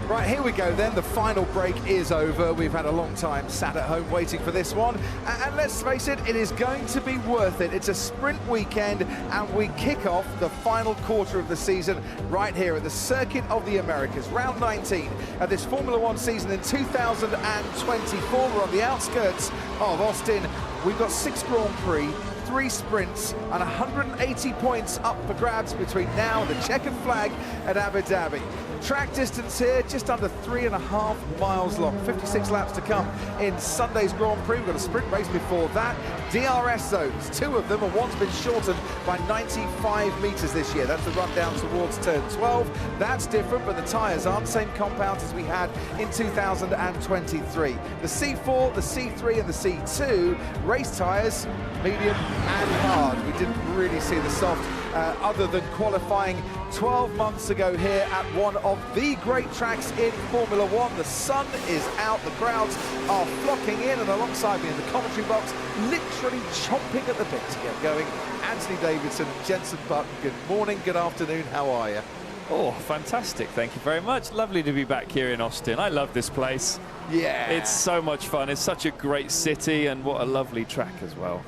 Right, here we go then. The final break is over. We've had a long time sat at home waiting for this one. And let's face it, it is going to be worth it. It's a sprint weekend, and we kick off the final quarter of the season right here at the Circuit of the Americas, round 19 of this Formula One season in 2024. We're on the outskirts of Austin. We've got 6 Grand Prix, 3 sprints, and 180 points up for grabs between now and the checkered flag at Abu Dhabi. Track distance here, just under 3.5 miles long. 56 laps to come in Sunday's Grand Prix. We've got a sprint race before that. DRS zones, 2 of them, and one's been shortened by 95 metres this year. That's the run down towards turn 12. That's different, but the tyres aren't the same compounds as we had in 2023. The C4, the C3 and the C2, race tyres, medium and hard. We didn't really see the soft other than qualifying 12 months ago here at one of the great tracks in Formula One. The sun is out, the crowds are flocking in, and alongside me in the commentary box, literally chomping at the bit to get going, Anthony Davidson and Jenson Button. Good morning, good afternoon, how are you? Oh, fantastic. Thank you very much. Lovely to be back here in Austin. I love this place. Yeah. It's so much fun. It's such a great city, and what a lovely track as well.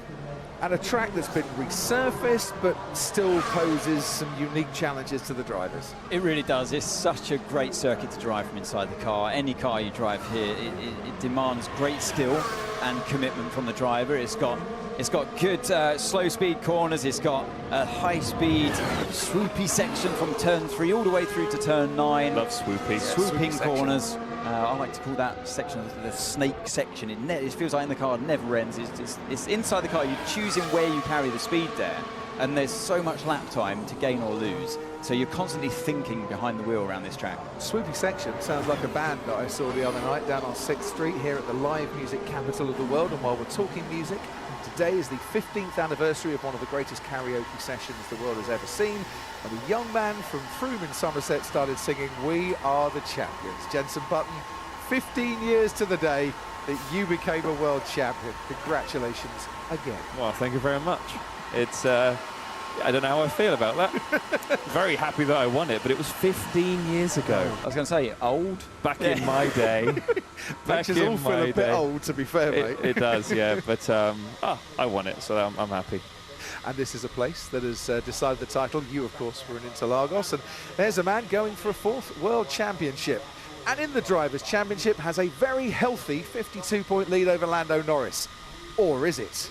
And a track that's been resurfaced, but still poses some unique challenges to the drivers. It really does. It's such a great circuit to drive from inside the car. Any car you drive here, it demands great skill and commitment from the driver. It's got good slow speed corners. It's got a high speed swoopy section from turn 3 all the way through to turn 9. Love swoopy. Swooping corners. I like to call that section the snake section. It feels like in the car it never ends. It's inside the car. You're choosing where you carry the speed there, and there's so much lap time to gain or lose. So you're constantly thinking behind the wheel around this track. Swoopy section sounds like a band that I saw the other night down on 6th Street here at the live music capital of the world. And while we're talking music, today is the 15th anniversary of one of the greatest karaoke sessions the world has ever seen. And a young man from Frome in Somerset started singing "We Are the Champions." Jenson Button, 15 years to the day that you became a world champion. Congratulations again. Well, thank you very much. It's, I don't know how I feel about that. Very happy that I won it, but it was 15 years ago. I was going to say, old? Back in my day. Makes us all feel a bit old, to be fair, mate. It does, yeah. But I won it, so I'm happy. And this is a place that has decided the title. You, of course, were in Interlagos. And there's a man going for a 4th World Championship. And in the Drivers' Championship has a very healthy 52-point lead over Lando Norris. Or is it?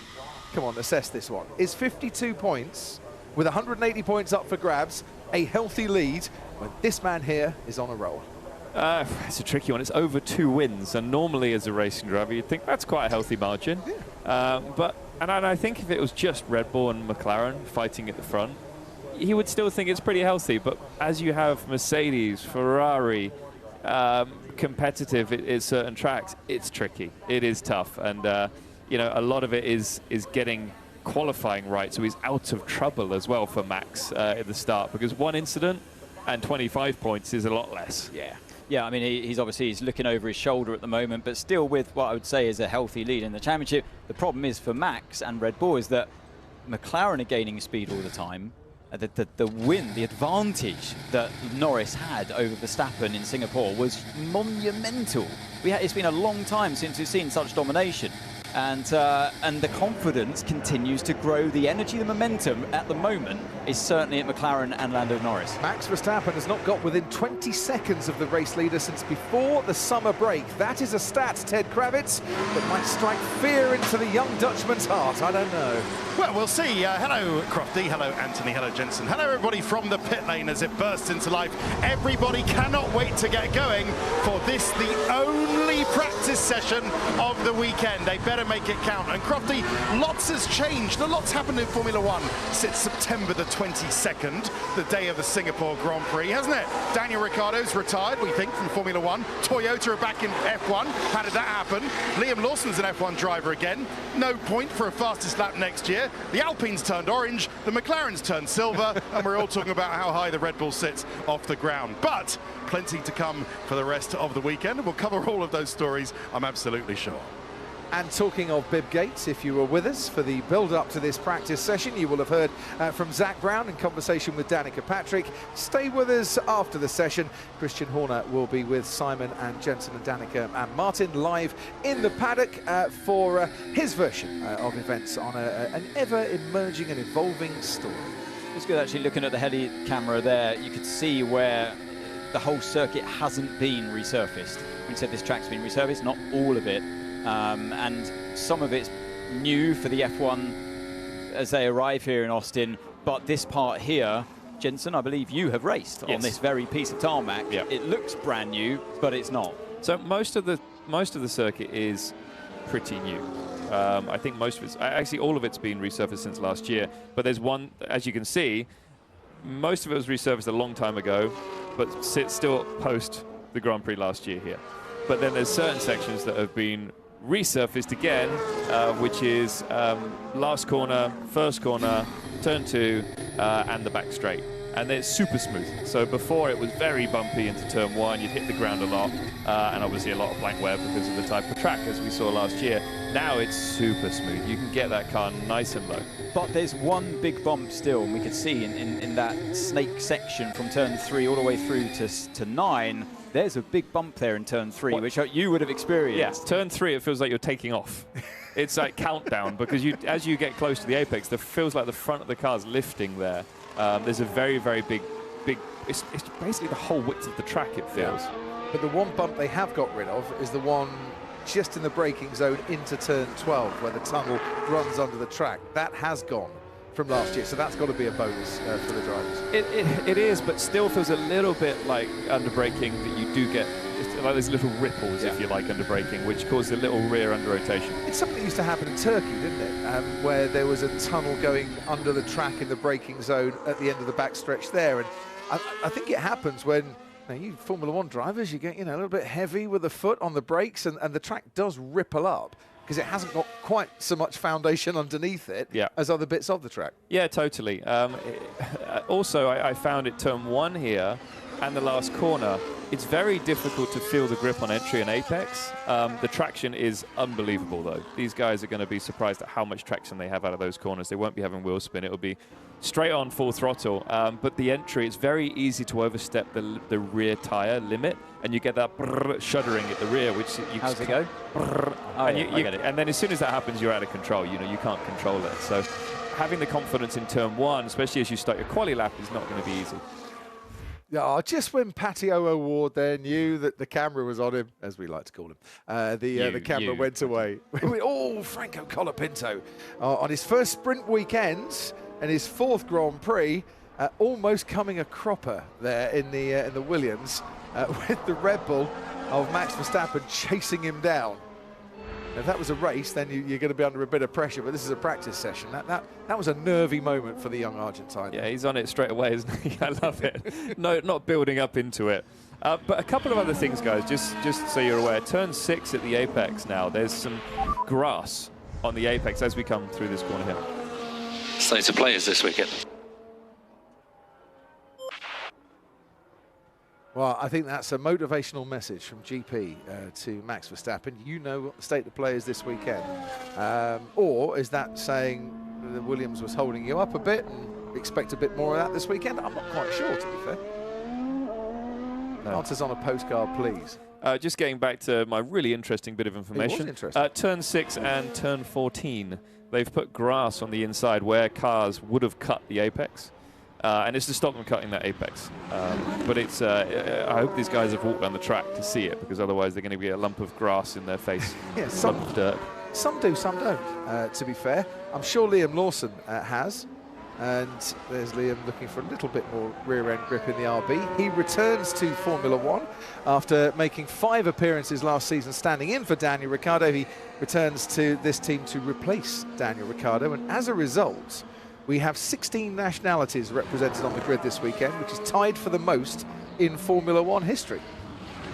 Come on, assess this one. Is 52 points, with 180 points up for grabs, a healthy lead when this man here is on a roll? It's a tricky one. It's over 2 wins. And normally as a racing driver, you'd think that's quite a healthy margin. Yeah. And I think if it was just Red Bull and McLaren fighting at the front, he would still think it's pretty healthy. But as you have Mercedes, Ferrari, competitive at certain tracks, it's tricky. It is tough. And, you know, a lot of it is getting qualifying right. So he's out of trouble as well for Max at the start, because one incident and 25 points is a lot less. Yeah. Yeah, I mean, he's looking over his shoulder at the moment, but still with what I would say is a healthy lead in the championship. The problem is for Max and Red Bull is that McLaren are gaining speed all the time. The win, the advantage that Norris had over Verstappen in Singapore was monumental. It's been a long time since we've seen such domination. And the confidence continues to grow. The energy, the momentum at the moment is certainly at McLaren and Lando Norris. Max Verstappen has not got within 20 seconds of the race leader since before the summer break. That is a stat, Ted Kravitz, that might strike fear into the young Dutchman's heart. I don't know. Well, we'll see. Hello, Crofty. Hello, Anthony. Hello, Jenson. Hello, everybody from the pit lane as it bursts into life. Everybody cannot wait to get going for this, the only practice session of the weekend. They better make it count. And Crofty, lots has changed. A lot's happened in Formula One since September the 22nd, the day of the Singapore Grand Prix, hasn't it? Daniel Ricciardo's retired, we think, from Formula One. Toyota are back in F1. How did that happen? Liam Lawson's an F1 driver again. No point for a fastest lap next year. The Alpines turned orange, the McLarens turned silver, and we're all talking about how high the Red Bull sits off the ground. But plenty to come for the rest of the weekend, and we'll cover all of those stories, I'm absolutely sure. And talking of Bib Gates, if you were with us for the build-up to this practice session, you will have heard from Zach Brown in conversation with Danica Patrick. Stay with us after the session. Christian Horner will be with Simon and Jensen and Danica and Martin live in the paddock for his version of events on an ever-emerging and evolving story. It's good actually looking at the heli camera there. You could see where the whole circuit hasn't been resurfaced. We said this track's been resurfaced, not all of it. And some of it's new for the F1 as they arrive here in Austin, but this part here, Jensen, I believe you have raced on this very piece of tarmac. Yeah. It looks brand new, but it's not. So most of the circuit is pretty new. I think most of it's actually all of it's been resurfaced since last year. But there's one, as you can see, most of it was resurfaced a long time ago, but sits still post the Grand Prix last year here. But then there's certain sections that have been resurfaced again, which is last corner, first corner, turn 2, and the back straight. And it's super smooth. So before it was very bumpy into turn 1, you'd hit the ground a lot, and obviously a lot of blank wear because of the type of track as we saw last year. Now it's super smooth. You can get that car nice and low. But there's one big bump still, and we could see in that snake section from turn 3 all the way through to 9, there's a big bump there in turn 3, which you would have experienced. Yeah, turn 3, it feels like you're taking off. It's like countdown, because as you get close to the apex, it feels like the front of the car's lifting there. There's a very, very big, it's basically the whole width of the track, it feels. Yeah. But the one bump they have got rid of is the one just in the braking zone into turn 12, where the tunnel runs under the track. That has gone from last year, so that's got to be a bonus for the drivers. It is, but still feels a little bit like under braking that you do get. It's like there's little ripples, if you like, under braking, which cause a little rear under rotation. It's something that used to happen in Turkey, didn't it? Where there was a tunnel going under the track in the braking zone at the end of the backstretch there. And I think it happens when you Formula One drivers, you get a little bit heavy with the foot on the brakes, and the track does ripple up because it hasn't got quite so much foundation underneath it as other bits of the track. Yeah, totally. Also, I found it turn 1 here and the last corner, it's very difficult to feel the grip on entry and apex. The traction is unbelievable, though. These guys are going to be surprised at how much traction they have out of those corners. They won't be having wheel spin. It'll be straight on full throttle. But the entry, it's very easy to overstep the rear tire limit, and you get that shuddering at the rear, which you How's it go? I get it. And then as soon as that happens, you're out of control. You can't control it. So having the confidence in turn 1, especially as you start your quali lap, is not going to be easy. Yeah, just when Patio Ward there knew that the camera was on him, as we like to call him, the camera went away. Oh, Franco Colapinto on his first sprint weekend and his 4th Grand Prix, almost coming a cropper there in the Williams with the Red Bull of Max Verstappen chasing him down. If that was a race, then you're going to be under a bit of pressure, but this is a practice session. That was a nervy moment for the young Argentine. Yeah, he's on it straight away, isn't he? I love it. No, not building up into it. But a couple of other things, guys, just so you're aware. Turn 6 at the apex now. There's some grass on the apex as we come through this corner here. Slate of players this weekend. Well, I think that's a motivational message from GP to Max Verstappen. You know what the state of play is this weekend. Or is that saying that Williams was holding you up a bit and expect a bit more of that this weekend? I'm not quite sure, to be fair. No. Answers on a postcard, please. Just getting back to my really interesting bit of information. It was interesting. Turn 6 and turn 14, they've put grass on the inside where cars would have cut the apex. And it's to stop them cutting that apex. But it's. I hope these guys have walked down the track to see it, because otherwise they're going to be a lump of grass in their face. Yeah, some lump of dirt. Some do, some don't, to be fair. I'm sure Liam Lawson has. And there's Liam looking for a little bit more rear-end grip in the RB. He returns to Formula One after making 5 appearances last season, standing in for Daniel Ricciardo. He returns to this team to replace Daniel Ricciardo, and as a result, we have 16 nationalities represented on the grid this weekend, which is tied for the most in Formula One history.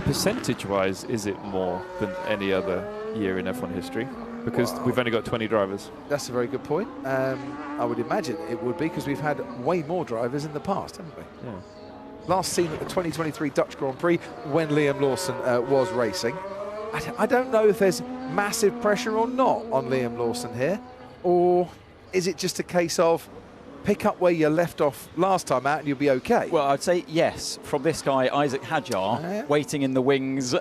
Percentage-wise, is it more than any other year in F1 history? Because we've only got 20 drivers. That's a very good point. I would imagine it would be, because we've had way more drivers in the past, haven't we? Yeah. Last seen at the 2023 Dutch Grand Prix when Liam Lawson was racing. I don't know if there's massive pressure or not on Liam Lawson here, or is it just a case of pick up where you left off last time out and you'll be okay? Well, I'd say yes, from this guy, Isaac Hadjar, waiting in the wings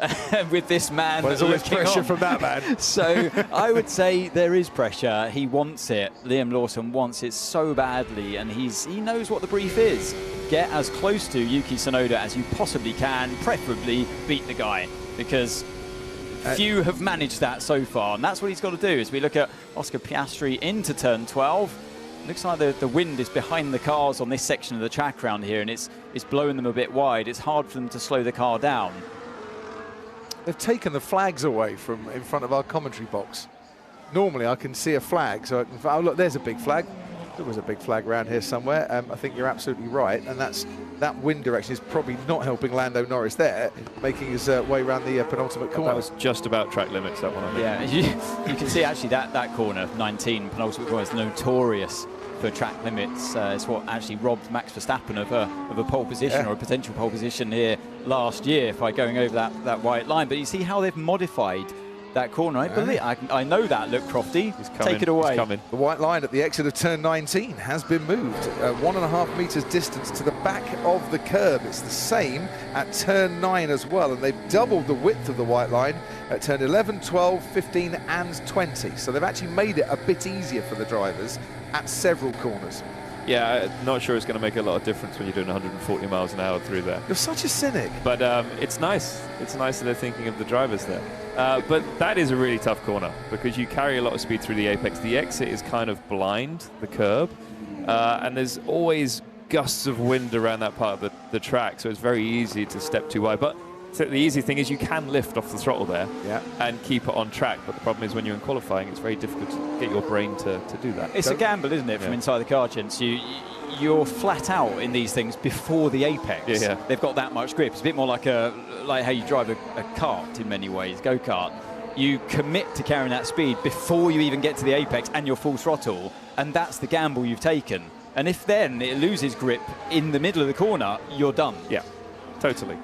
with this man. Well, there's always pressure from that man. So I would say there is pressure. He wants it. Liam Lawson wants it so badly, and he knows what the brief is. Get as close to Yuki Tsunoda as you possibly can, preferably beat the guy, because few have managed that so far, and that's what he's got to do. As we look at Oscar Piastri into turn 12, looks like the wind is behind the cars on this section of the track around here, and it's blowing them a bit wide. It's hard for them to slow the car down. They've taken the flags away from in front of our commentary box. Normally I can see a flag, so I can, oh look, there's a big flag. There was a big flag around here somewhere. I think you're absolutely right, and that wind direction is probably not helping Lando Norris there, making his way around the penultimate corner. That was just about track limits, that one, I think. Yeah, you can see actually that corner, 19, penultimate corner, is notorious for track limits. It's what actually robbed Max Verstappen of a pole position or a potential pole position here last year by going over that white line. But you see how they've modified that corner. I know that. Look, Crofty, take it away. The white line at the exit of turn 19 has been moved 1.5 meters distance to the back of the curb. It's the same at turn 9 as well, and they've doubled the width of the white line at turn 11, 12, 15 and 20. So they've actually made it a bit easier for the drivers at several corners. Yeah, I'm not sure it's going to make a lot of difference when you're doing 140 miles an hour through there. You're such a cynic. But it's nice. It's nice that they're thinking of the drivers there. But that is a really tough corner because you carry a lot of speed through the apex. The exit is kind of blind, the curb, and there's always gusts of wind around that part of the track, so it's very easy to step too wide. But so the easy thing is you can lift off the throttle there and keep it on track, but the problem is when you're in qualifying, it's very difficult to get your brain to do that. It's a gamble, isn't it, from inside the car, gents? You're flat out in these things before the apex. Yeah. They've got that much grip. It's a bit more like how you drive a kart in many ways, go-kart. You commit to carrying that speed before you even get to the apex and you're full throttle, and that's the gamble you've taken. And if then it loses grip in the middle of the corner, you're done. Yeah, totally.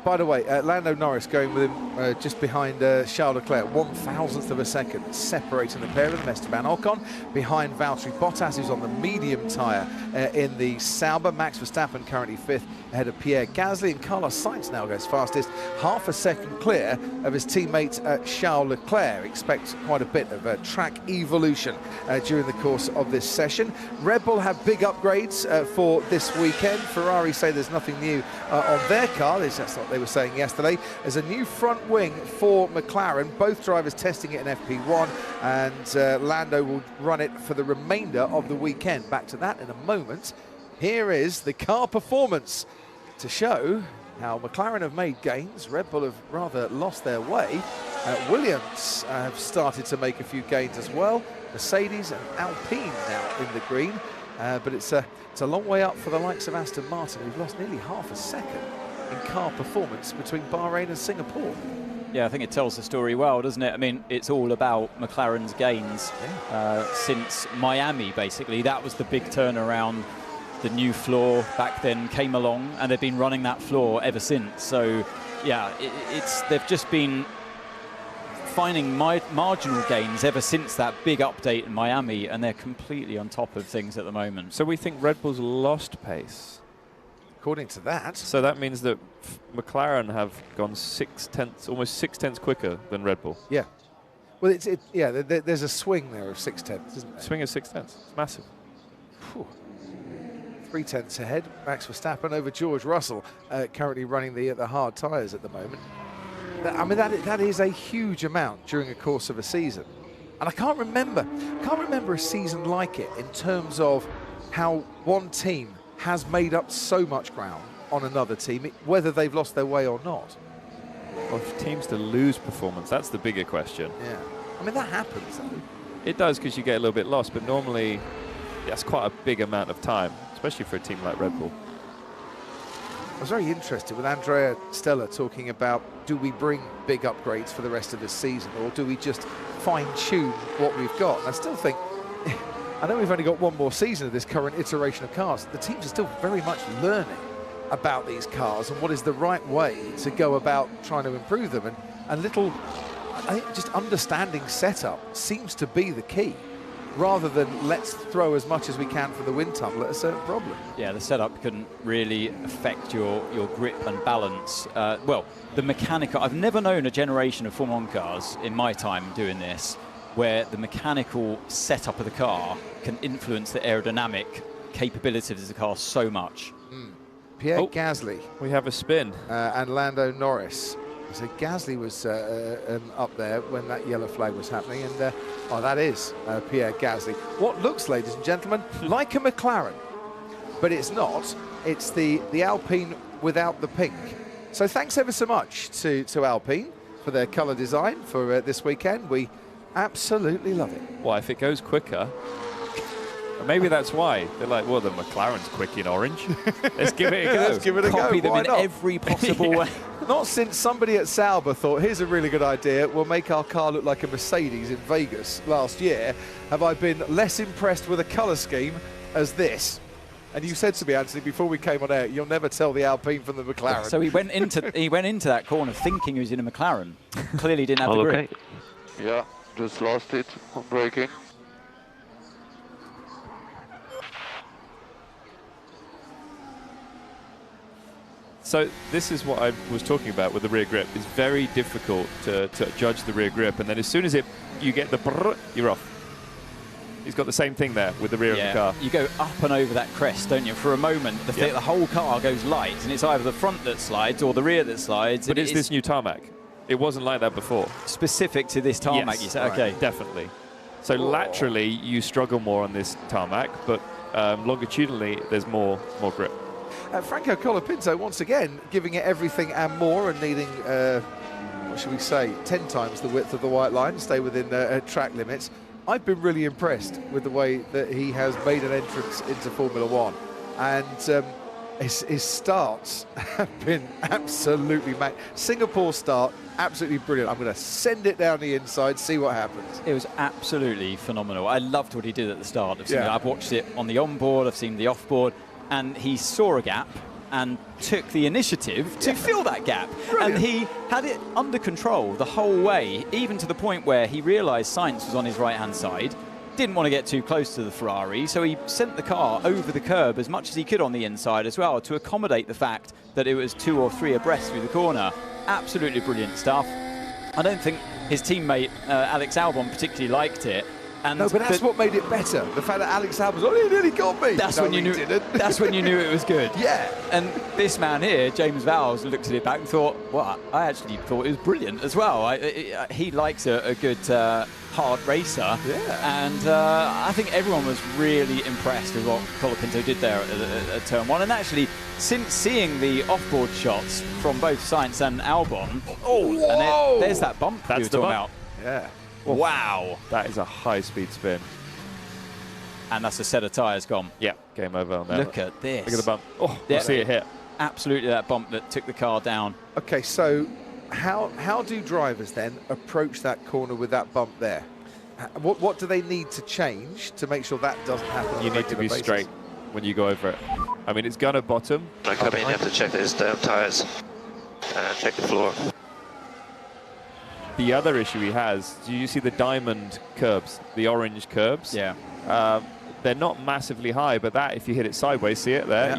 By the way, Lando Norris going with him just behind Charles Leclerc, 1,000th of a second, separating the pair of them. Esteban Ocon behind Valtteri Bottas, who's on the medium tyre in the Sauber. Max Verstappen currently 5th ahead of Pierre Gasly, and Carlos Sainz now goes fastest, half a second clear of his teammate Charles Leclerc. Expect quite a bit of track evolution during the course of this session. Red Bull have big upgrades for this weekend. Ferrari say there's nothing new on their car. That's what they were saying yesterday. There's a new front wing for McLaren. Both drivers testing it in FP1, and Lando will run it for the remainder of the weekend. Back to that in a moment. Here is the car performance to show how McLaren have made gains. Red Bull have rather lost their way. Williams have started to make a few gains as well. Mercedes and Alpine now in the green. But it's a long way up for the likes of Aston Martin, who've lost nearly half a second in car performance between Bahrain and Singapore. Yeah, I think it tells the story well, doesn't it? I mean, it's all about McLaren's gains since Miami, basically. That was the big turnaround. The new floor back then came along, and they've been running that floor ever since. So, yeah, they've just been finding marginal gains ever since that big update in Miami, and they're completely on top of things at the moment. So we think Red Bull's lost pace. According to that. So that means that McLaren have gone almost 6/10 quicker than Red Bull. Yeah. Well, there's a swing there of 6/10, isn't there? Swing of 6/10. It's massive. 3/10 ahead. Max Verstappen over George Russell, currently running the hard tyres at the moment. I mean, that is a huge amount during the course of a season. And I can't remember a season like it in terms of how one team has made up so much ground on another team, whether they've lost their way or not. Well, for teams to lose performance, that's the bigger question. Yeah. I mean, that happens, though. It does, because you get a little bit lost, but normally that's quite a big amount of time, especially for a team like Red Bull. I was very interested with Andrea Stella talking about, do we bring big upgrades for the rest of this season, or do we just fine-tune what we've got? And I still think, I know we've only got one more season of this current iteration of cars. The teams are still very much learning about these cars and what is the right way to go about trying to improve them. And I think just understanding setup seems to be the key, rather than let's throw as much as we can for the wind tunnel at a certain problem. Yeah, the setup couldn't really affect your grip and balance. Well, the mechanical, I've never known a generation of Formula 1 cars in my time doing this where the mechanical setup of the car can influence the aerodynamic capabilities of the car so much. Pierre Gasly. We have a spin. And Lando Norris. So Gasly was up there when that yellow flag was happening, and that is Pierre Gasly. What looks, ladies and gentlemen, like a McLaren, but it's not. It's the Alpine without the pink. So thanks ever so much to Alpine for their colour design for this weekend. We absolutely love it. Well, if it goes quicker... Maybe that's why. They're like, well, the McLaren's quick in orange. Let's give it a go. Let's give it a Copy go. them Why in not? every possible way. Not since somebody at Sauber thought, here's a really good idea, we'll make our car look like a Mercedes in Vegas last year, have I been less impressed with a colour scheme as this. And you said to me, Anthony, before we came on air, you'll never tell the Alpine from the McLaren. So he went into that corner thinking he was in a McLaren. Clearly didn't have the grip. Okay. Yeah, just lost it on braking. So this is what I was talking about with the rear grip. It's very difficult to judge the rear grip, and then as soon as you get the brrr, you're off. He's got the same thing there with the rear of the car. You go up and over that crest, don't you? For a moment, the whole car goes light, and it's either the front that slides or the rear that slides. But it's this new tarmac. It wasn't like that before. Specific to this tarmac, yes, you said? Okay. Definitely. So laterally, you struggle more on this tarmac, but longitudinally, there's more grip. Franco Colapinto, once again, giving it everything and more and needing, what should we say, 10 times the width of the white line, stay within track limits. I've been really impressed with the way that he has made an entrance into Formula One. And his starts have been absolutely Singapore start, absolutely brilliant. I'm going to send it down the inside, see what happens. It was absolutely phenomenal. I loved what he did at the start. I've watched it on the onboard, I've seen the offboard, and he saw a gap and took the initiative to fill that gap. Brilliant. And he had it under control the whole way, even to the point where he realised Sainz was on his right-hand side, didn't want to get too close to the Ferrari, so he sent the car over the curb as much as he could on the inside as well to accommodate the fact that it was 2 or 3 abreast through the corner. Absolutely brilliant stuff. I don't think his teammate Alex Albon particularly liked it. And no, but that's what made it better. The fact that Alex Albon's, oh, he nearly got me. That's when you knew. That's when you knew it was good. Yeah. And this man here, James Vowles, looked at it back and thought, well, I actually thought it was brilliant as well. He likes a good hard racer. Yeah. And I think everyone was really impressed with what Colapinto did there at Turn 1. And actually, since seeing the off-board shots from both Sainz and Albon, and there's that bump That's we were the talking bump. about. Yeah. Wow. That is a high-speed spin. And that's a set of tyres gone. Yeah, game over on that. Look at this. Look at the bump. Oh, you see it hit. Absolutely that bump that took the car down. Okay, so how do drivers then approach that corner with that bump there? What do they need to change to make sure that doesn't happen on You a need to be regular basis? straight when you go over it. I mean, it's going to bottom. When I come in, you have to check his tyres and check the floor. The other issue he has, do you see the diamond curbs, the orange curbs? Yeah. They're not massively high, but that, if you hit it sideways, see it there, Yeah.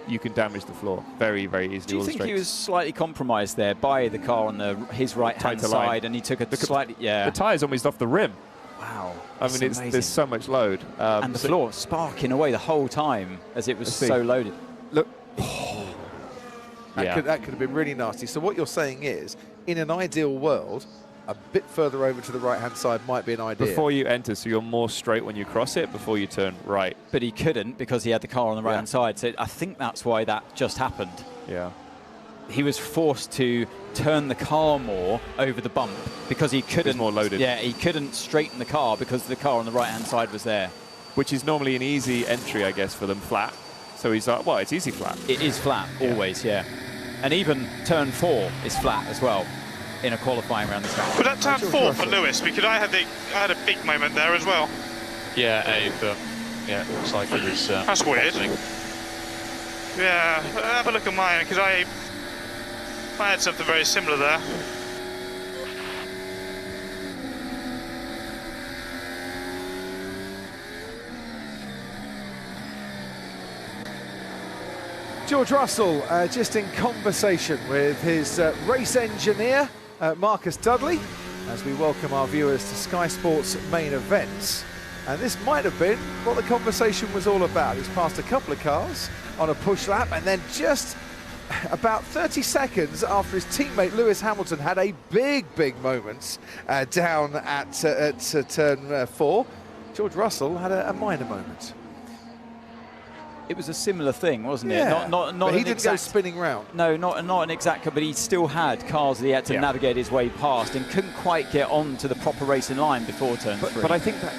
you can damage the floor very, very easily. Do you think he was slightly compromised there by the car on his right-hand Tighter line. side, and he took a slightly, The tyre's almost off the rim. Wow. I mean, there's so much load. And the floor sparking away the whole time as it was so loaded. Look, Yeah. that could have been really nasty. So what you're saying is, in an ideal world, a bit further over to the right-hand side might be an idea. Before you enter, so you're more straight when you cross it before you turn right. But he couldn't because he had the car on the right-hand side. So I think that's why that just happened. Yeah. He was forced to turn the car more over the bump because he couldn't. more loaded. Yeah, he couldn't straighten the car because the car on the right-hand side was there. Which is normally an easy entry, I guess, for them, flat. So he's like, well, it's easy flat. It is flat, always, yeah. And even turn 4 is flat as well in a qualifying round this round. But at turn 4 for Lewis, because I had a big moment there as well. Yeah, yeah, it looks like it was. That's weird. Yeah, have a look at mine, because I had something very similar there. George Russell just in conversation with his race engineer, Marcus Dudley, as we welcome our viewers to Sky Sports main events. And this might have been what the conversation was all about. He's passed a couple of cars on a push lap, and then just about 30 seconds after his teammate Lewis Hamilton had a big moment down at turn 4, George Russell had a minor moment. It was a similar thing, wasn't it? Yeah, Not but he an didn't exact, go spinning round. No, not an exact, but he still had cars that he had to navigate his way past and couldn't quite get on to the proper racing line before turn 3. But I think that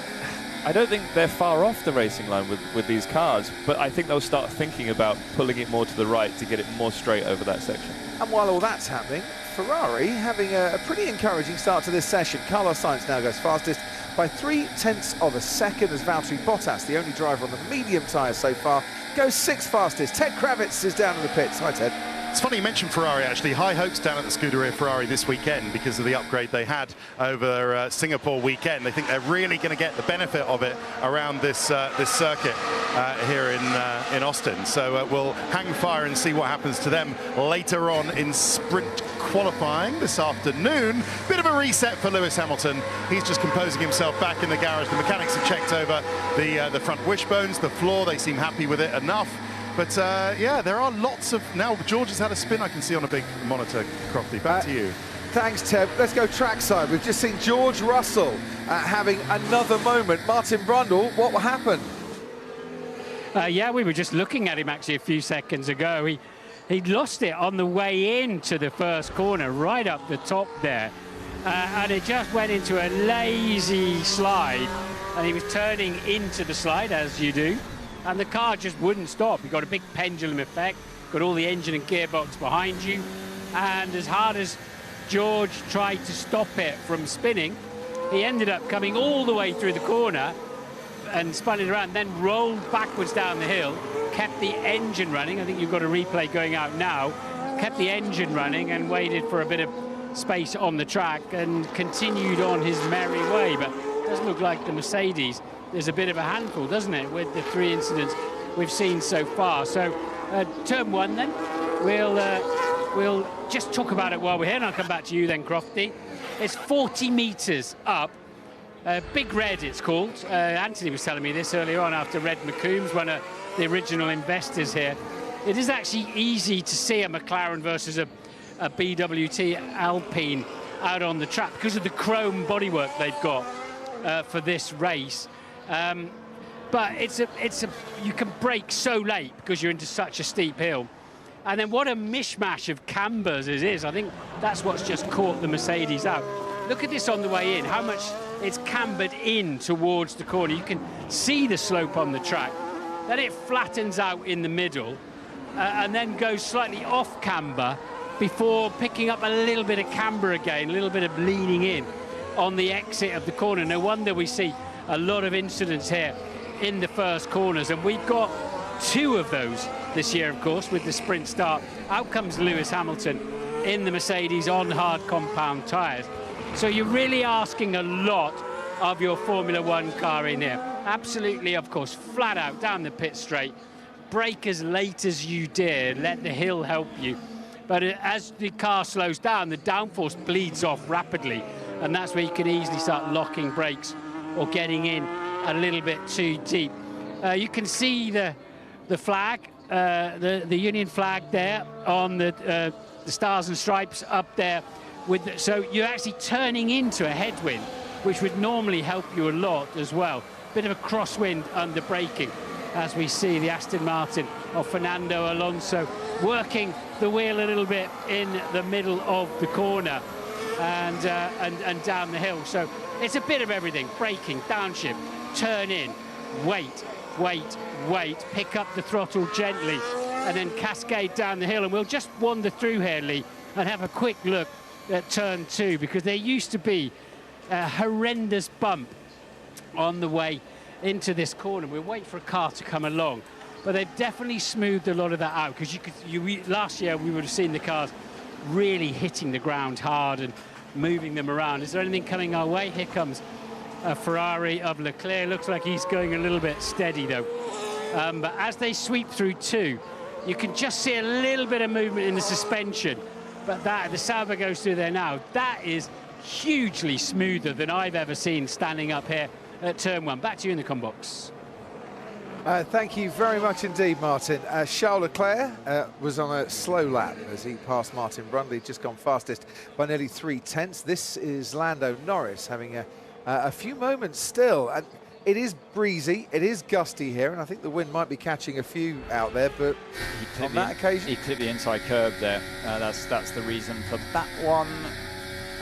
I don't think they're far off the racing line with these cars, but I think they'll start thinking about pulling it more to the right to get it more straight over that section. And while all that's happening, Ferrari having a pretty encouraging start to this session. Carlos Sainz now goes fastest by 0.3 of a second as Valtteri Bottas, the only driver on the medium tyres so far, goes 6th fastest. Ted Kravitz is down in the pits. Hi, Ted. It's funny you mentioned Ferrari, actually. High hopes down at the Scuderia Ferrari this weekend because of the upgrade they had over Singapore weekend. They think they're really going to get the benefit of it around this this circuit here in Austin. So we'll hang fire and see what happens to them later on in sprint qualifying this afternoon. Bit of a reset for Lewis Hamilton. He's just composing himself back in the garage. The mechanics have checked over the front wishbones, the floor. They seem happy with it enough. But yeah, there are lots of... Now, George has had a spin I can see on a big monitor, Crofty. Back to you. Thanks, Ted. Let's go trackside. We've just seen George Russell having another moment. Martin Brundle, what happened? Yeah, we were just looking at him actually a few seconds ago. He'd lost it on the way into the first corner, right up the top there. And it just went into a lazy slide. And he was turning into the slide, as you do. And the car just wouldn't stop. You've got a big pendulum effect, got all the engine and gearbox behind you. And as hard as George tried to stop it from spinning, he ended up coming all the way through the corner and spun it around, then rolled backwards down the hill, kept the engine running. I think you've got a replay going out now. Kept the engine running and waited for a bit of space on the track and continued on his merry way. But it doesn't look like the Mercedes. There's a bit of a handful, doesn't it, with the 3 incidents we've seen so far. So turn 1 then, we'll just talk about it while we're here, and I'll come back to you then, Crofty. It's 40 metres up, Big Red it's called. Anthony was telling me this earlier on after Red McCombs, one of the original investors here. It is actually easy to see a McLaren versus a BWT Alpine out on the track because of the chrome bodywork they've got for this race. But you can brake so late because you're into such a steep hill. And then what a mishmash of cambers it is. I think that's what's just caught the Mercedes out. Look at this on the way in, how much it's cambered in towards the corner. You can see the slope on the track. Then it flattens out in the middle and then goes slightly off camber before picking up a little bit of camber again, a little bit of leaning in on the exit of the corner. No wonder we see a lot of incidents here in the first corners, and we've got 2 of those this year, of course, with the sprint start. Out comes Lewis Hamilton in the Mercedes on hard compound tyres. So you're really asking a lot of your Formula One car in here. Absolutely, of course, flat out down the pit straight. Brake as late as you dare, let the hill help you. But as the car slows down, the downforce bleeds off rapidly, and that's where you can easily start locking brakes or getting in a little bit too deep. You can see the flag, the Union flag there on the stars and stripes up there. So you're actually turning into a headwind, which would normally help you a lot as well. Bit of a crosswind under braking, as we see the Aston Martin of Fernando Alonso working the wheel a little bit in the middle of the corner and down the hill. So it's a bit of everything. Braking, downshift, turn in, wait, pick up the throttle gently, and then cascade down the hill. And we'll just wander through here, Lee, and have a quick look at turn 2, because there used to be a horrendous bump on the way into this corner. We'll wait for a car to come along, but they've definitely smoothed a lot of that out, because last year we would have seen the cars really hitting the ground hard and moving them around. Is there anything coming our way? Here comes a Ferrari of Leclerc. Looks like he's going a little bit steady though. But as they sweep through 2, you can just see a little bit of movement in the suspension. But the Sauber goes through there now. That is hugely smoother than I've ever seen standing up here at turn 1. Back to you in the comm box. Thank you very much indeed, Martin. Charles Leclerc was on a slow lap as he passed Martin Brundle. He'd just gone fastest by nearly 0.3. This is Lando Norris having a few moments still. And it is breezy, it is gusty here, and I think the wind might be catching a few out there, but on that occasion... He clipped the inside curb there. That's the reason for that one.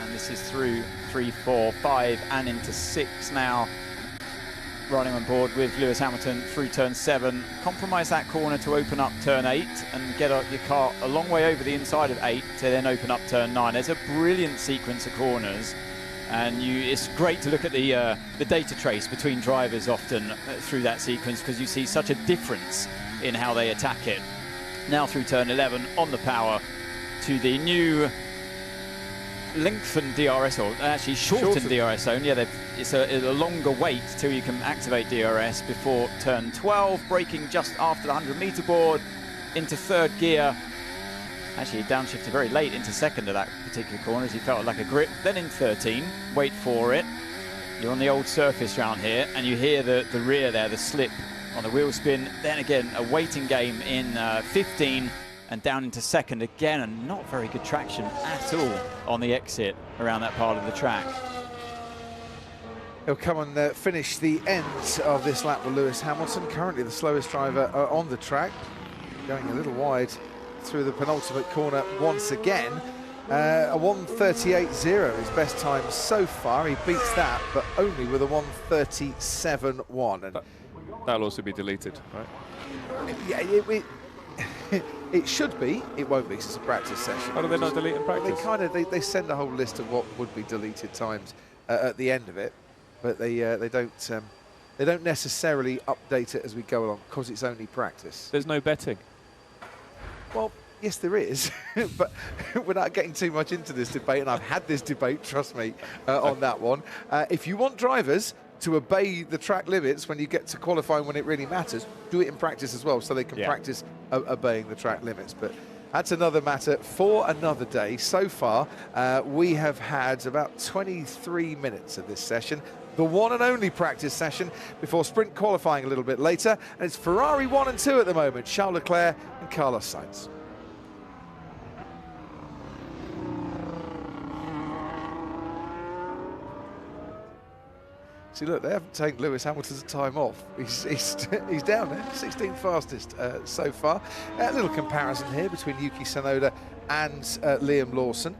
And this is through 3, 4, 5 and into 6 now. riding on board with Lewis Hamilton through turn 7. Compromise that corner to open up turn 8 and get your car a long way over the inside of 8 to then open up turn 9. There's a brilliant sequence of corners, and it's great to look at the data trace between drivers often through that sequence, because you see such a difference in how they attack it. Now through turn 11 on the power to the new lengthened DRS, or actually shortened DRS zone. Yeah, it's a longer wait till you can activate DRS before turn 12, braking just after the 100-meter board into 3rd gear. Actually, downshifted very late into 2nd of that particular corner as he felt like a grip. Then in 13, wait for it. You're on the old surface round here, and you hear the rear there, the slip on the wheel spin. Then again, a waiting game in 15, and down into 2nd again, and not very good traction at all on the exit around that part of the track. He'll come and finish the end of this lap with Lewis Hamilton, currently the slowest driver on the track, going a little wide through the penultimate corner once again. A 1:38.0, his best time so far. He beats that, but only with a 1:37.1. And that'll also be deleted, right? Yeah, it should be. It won't be, 'cause it's a practice session. How do they not delete in practice? They send a whole list of what would be deleted times at the end of it, but they don't necessarily update it as we go along, because it's only practice. There's no betting. Well, yes, there is, but without getting too much into this debate, and I've had this debate, trust me, on that one. If you want drivers to obey the track limits when you get to qualifying when it really matters, do it in practice as well, so they can practice obeying the track limits. But that's another matter for another day. So far, we have had about 23 minutes of this session, the one and only practice session before sprint qualifying a little bit later. And it's Ferrari 1 and 2 at the moment, Charles Leclerc and Carlos Sainz. See, look, they haven't taken Lewis Hamilton's time off. He's down there, 16th fastest so far. A little comparison here between Yuki Tsunoda and Liam Lawson.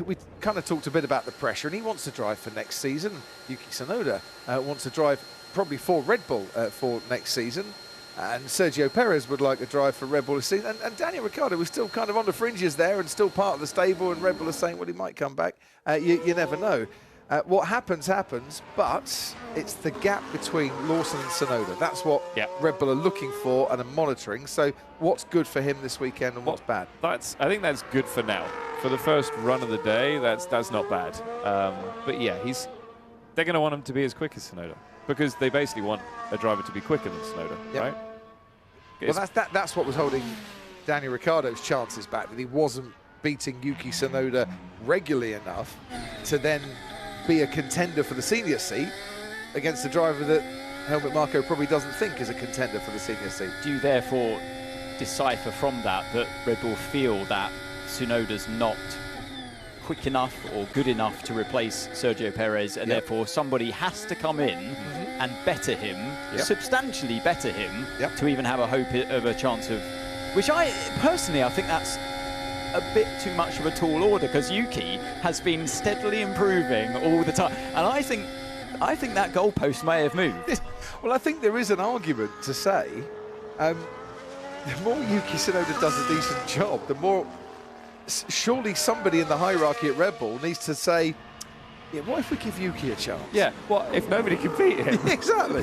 We kind of talked a bit about the pressure, and he wants to drive for next season. Yuki Tsunoda wants to drive probably for Red Bull for next season. And Sergio Perez would like to drive for Red Bull this season. And Daniel Ricciardo was still kind of on the fringes there and still part of the stable, and Red Bull is saying, well, he might come back. You never know. What happens, but it's the gap between Lawson and Tsunoda. That's what Red Bull are looking for and are monitoring. So what's good for him this weekend and what's bad? I think that's good for now. For the first run of the day, that's not bad. But yeah, they're going to want him to be as quick as Tsunoda, because they basically want a driver to be quicker than Tsunoda, right? Well, that's what was holding Daniel Ricciardo's chances back, that he wasn't beating Yuki Tsunoda regularly enough to then be a contender for the senior seat against a driver that Helmut Marko probably doesn't think is a contender for the senior seat. Do you therefore decipher from that Red Bull feel that Tsunoda's not quick enough or good enough to replace Sergio Perez, and therefore somebody has to come in and better him, substantially better him, to even have a hope of a chance of, which I think that's a bit too much of a tall order, because Yuki has been steadily improving all the time, and I think that goalpost may have moved. Well, I think there is an argument to say the more Yuki Tsunoda does a decent job, the more surely somebody in the hierarchy at Red Bull needs to say, yeah, what if we give Yuki a chance? Yeah, what if nobody can beat him? Exactly.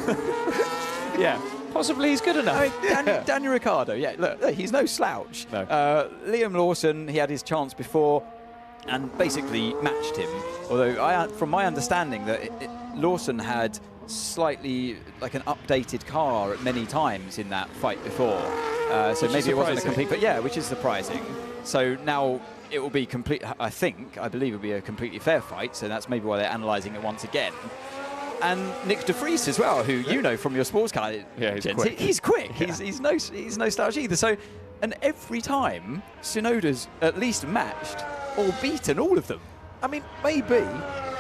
Yeah. Possibly he's good enough. I mean, Daniel Ricciardo, look, he's no slouch. No. Liam Lawson, he had his chance before and basically matched him. Although, from my understanding, that Lawson had slightly like an updated car at many times in that fight before. So maybe it wasn't a complete, but which is surprising. So now it will be complete. I believe it'll be a completely fair fight. So that's maybe why they're analysing it once again. And Nick de Vries as well, who you know from your sports car. Yeah, he's quick. He's quick. Yeah. He's no slouch either. So, and every time Tsunoda's at least matched or beaten all of them. I mean, maybe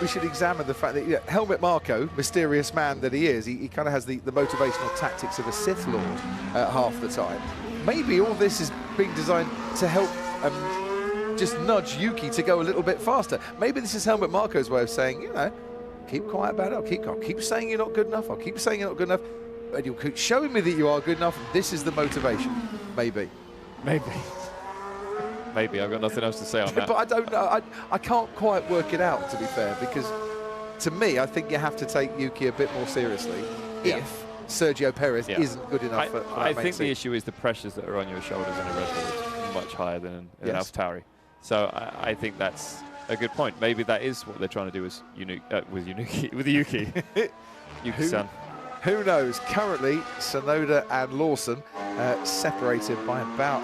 we should examine the fact that Helmut Marko, mysterious man that he is, he kind of has the motivational tactics of a Sith Lord half the time. Maybe all this is being designed to help just nudge Yuki to go a little bit faster. Maybe this is Helmut Marko's way of saying, keep quiet about it. I'll keep saying you're not good enough. I'll keep saying you're not good enough. And you'll keep showing me that you are good enough. This is the motivation. Maybe. Maybe. I've got nothing else to say on that. But I don't know. I can't quite work it out, to be fair, because to me, I think you have to take Yuki a bit more seriously if Sergio Perez isn't good enough for I think the issue is the pressures that are on your shoulders in a Red Bull is much higher than in AlphaTauri. So I think that's a good point. Maybe that is what they're trying to do with Yuki. Yuki-san. Who knows? Currently, Tsunoda and Lawson separated by about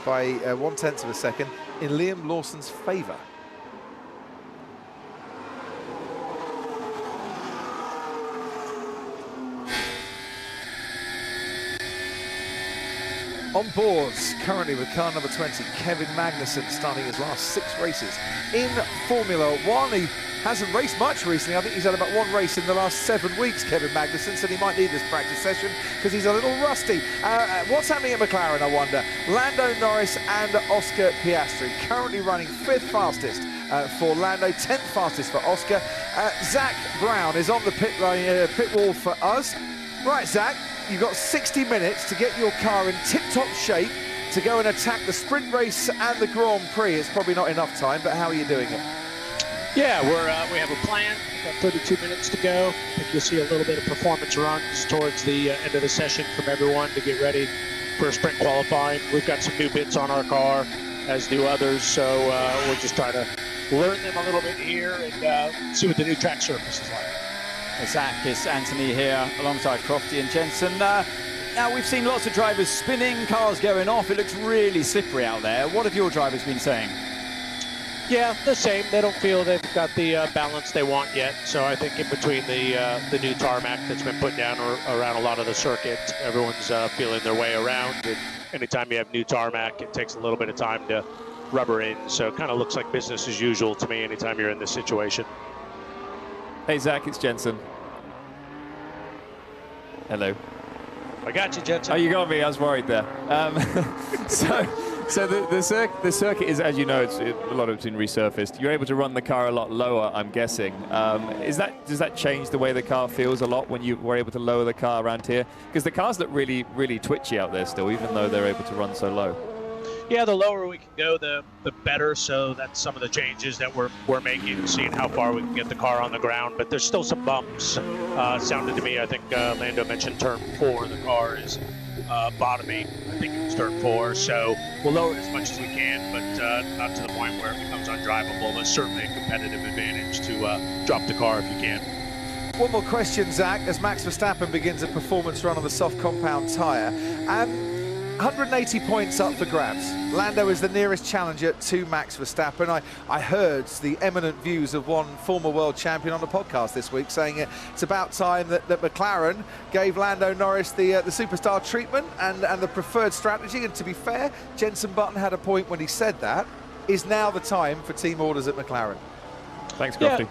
by 1/10 of a second in Liam Lawson's favour. On boards, currently with car number 20, Kevin Magnussen, starting his last 6 races in Formula 1. He hasn't raced much recently. I think he's had about 1 race in the last 7 weeks, Kevin Magnussen, so he might need this practice session because he's a little rusty. What's happening at McLaren, I wonder? Lando Norris and Oscar Piastri, currently running 5th fastest for Lando, 10th fastest for Oscar. Zach Brown is on the pit wall for us. Right, Zach. You've got 60 minutes to get your car in tip-top shape to go and attack the sprint race and the Grand Prix. It's probably not enough time, but how are you doing it? Yeah, we have a plan. We've got 32 minutes to go. I think you'll see a little bit of performance runs towards the end of the session from everyone to get ready for sprint qualifying. We've got some new bits on our car, as do others, so we're just trying to learn them a little bit here and see what the new track surface is like. Zach, it's Anthony here alongside Crofty and Jensen. Now we've seen lots of drivers spinning, cars going off. It looks really slippery out there. What have your drivers been saying? Yeah, the same. They don't feel they've got the balance they want yet. So I think in between the new tarmac that's been put down around a lot of the circuit, everyone's feeling their way around. And anytime you have new tarmac, it takes a little bit of time to rubber in. So it kind of looks like business as usual to me anytime you're in this situation. Hey, Zach, it's Jensen. Hello. I got you, Jensen. Oh, you got me. I was worried there. So the circuit is, as you know, a lot of it's been resurfaced. You're able to run the car a lot lower, I'm guessing. Does that change the way the car feels a lot when you were able to lower the car around here? Because the cars look really, really twitchy out there still, even though they're able to run so low. Yeah, the lower we can go, the better. So that's some of the changes that we're making, seeing how far we can get the car on the ground. But there's still some bumps. Sounded to me, I think Lando mentioned turn 4. The car is bottoming. I think it was turn 4. So we'll lower it as much as we can, but not to the point where it becomes undrivable. There's certainly a competitive advantage to drop the car if you can. One more question, Zach, as Max Verstappen begins a performance run on the soft compound tyre. 180 points up for grabs. Lando is the nearest challenger to Max Verstappen. I heard the eminent views of one former world champion on the podcast this week saying it's about time that McLaren gave Lando Norris the superstar treatment and the preferred strategy. And to be fair, Jenson Button had a point when he said that. Is now the time for team orders at McLaren? Thanks, Crofty.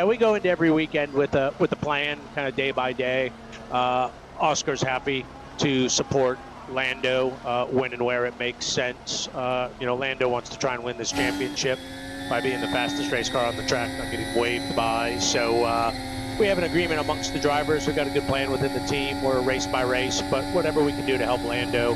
We go into every weekend with a plan, kind of day by day. Oscar's happy to support Lando when and where it makes sense. Lando wants to try and win this championship by being the fastest race car on the track, not getting waved by. So we have an agreement amongst the drivers. We've got a good plan within the team. We're race by race, but whatever we can do to help Lando,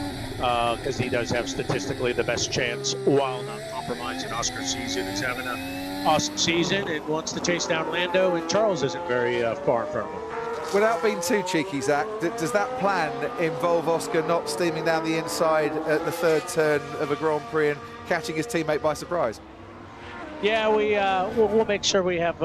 because he does have statistically the best chance while not compromising Oscar's season. He's having an awesome season and wants to chase down Lando, and Charles isn't very far in front of him. Without being too cheeky, Zach, does that plan involve Oscar not steaming down the inside at the 3rd turn of a Grand Prix and catching his teammate by surprise? Yeah, we'll make sure we have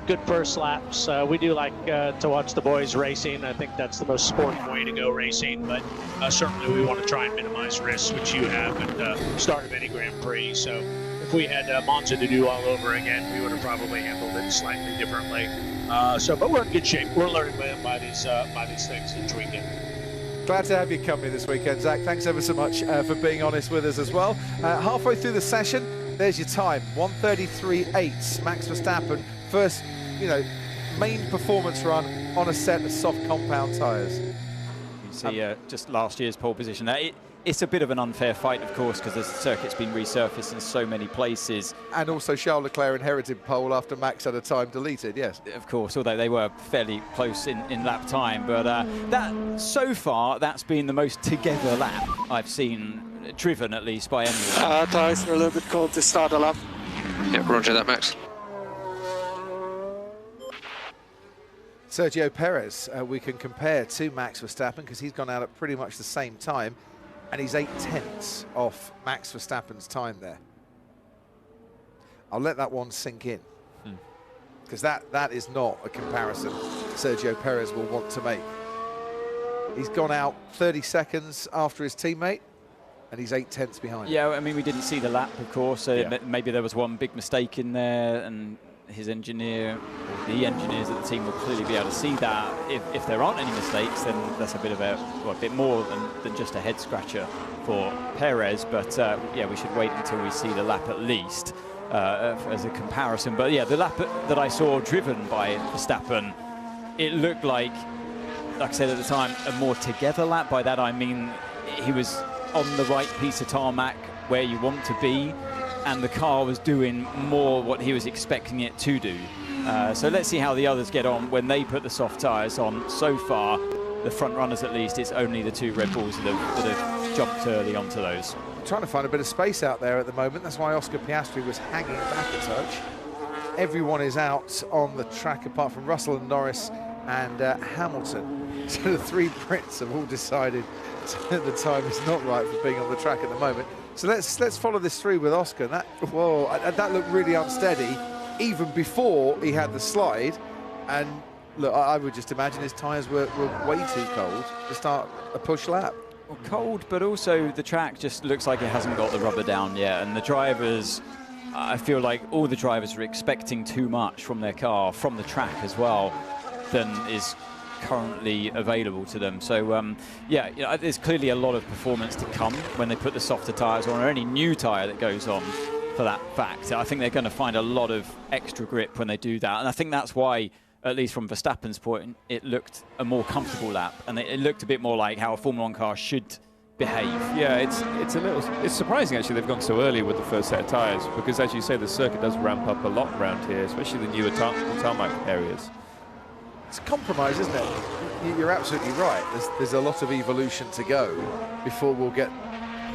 good first laps. We do like to watch the boys racing. I think that's the most sporting way to go racing, but certainly we want to try and minimize risks, which you have at the start of any Grand Prix. So if we had Monza to do all over again, we would have probably handled it slightly differently. But we're in good shape. We're learning by these things and tweaking. Glad to have you company this weekend, Zach. Thanks ever so much for being honest with us as well. Halfway through the session, there's your time, 1:33.8. Max Verstappen, first, main performance run on a set of soft compound tyres. You see just last year's pole position there. it's a bit of an unfair fight, of course, because the circuit's been resurfaced in so many places. And also Charles Leclerc inherited pole after Max had a time deleted, yes. Of course, although they were fairly close in lap time. But that so far, that's been the most together lap I've seen, driven at least by anyone. Tires are a little bit cold to start a lap. Yeah, roger that, Max. Sergio Perez, we can compare to Max Verstappen because he's gone out at pretty much the same time, and he's 8/10 off Max Verstappen's time there. I'll let that one sink in, because that is not a comparison Sergio Perez will want to make. He's gone out 30 seconds after his teammate, and he's 8/10 behind. Yeah, I mean, we didn't see the lap, of course, so maybe there was one big mistake in there, and his engineer, or the engineers at the team will clearly be able to see that. If there aren't any mistakes, then that's a bit of a bit more than just a head scratcher for Perez. But yeah, we should wait until we see the lap at least as a comparison. But yeah, the lap that I saw driven by Verstappen, it looked like I said at the time, a more together lap. By that I mean he was on the right piece of tarmac where you want to be, and the car was doing more what he was expecting it to do. So let's see how the others get on when they put the soft tyres on. So far, the front runners at least, it's only the 2 Red Bulls that have jumped early onto those. Trying to find a bit of space out there at the moment. That's why Oscar Piastri was hanging back a touch. Everyone is out on the track apart from Russell and Norris and Hamilton. So the 3 Brits have all decided that the time is not right for being on the track at the moment. So let's follow this through with Oscar. That looked really unsteady even before he had the slide. And look, I would just imagine his tyres were way too cold to start a push lap. Well, cold, but also the track just looks like it hasn't got the rubber down yet. And the drivers, I feel like all the drivers are expecting too much from their car, from the track as well, than is currently available to them. So yeah, you know, there's clearly a lot of performance to come when they put the softer tyres on, or any new tyre that goes on for that fact. I think they're going to find a lot of extra grip when they do that, and I think that's why, at least from Verstappen's point, it looked a more comfortable lap, and it looked a bit more like how a Formula 1 car should behave. Yeah, it's surprising actually they've gone so early with the first set of tyres, because as you say, the circuit does ramp up a lot around here, especially the newer tarmac areas. It's a compromise, isn't it? You're absolutely right. There's a lot of evolution to go before we'll get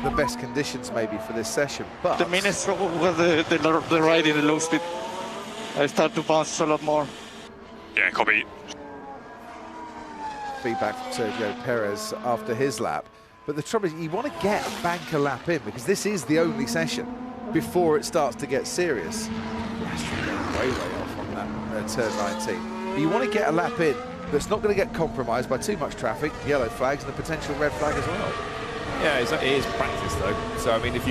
the best conditions maybe for this session. But the main struggle was the ride in the low speed. I start to bounce a lot more. Yeah, copy. Feedback from Sergio Perez after his lap. But the trouble is, you want to get a banker lap in, because this is the only session before it starts to get serious. Way off on that turn 19. You want to get a lap in that's not going to get compromised by too much traffic, yellow flags, and a potential red flag as well. Yeah, it is practice though. So I mean, if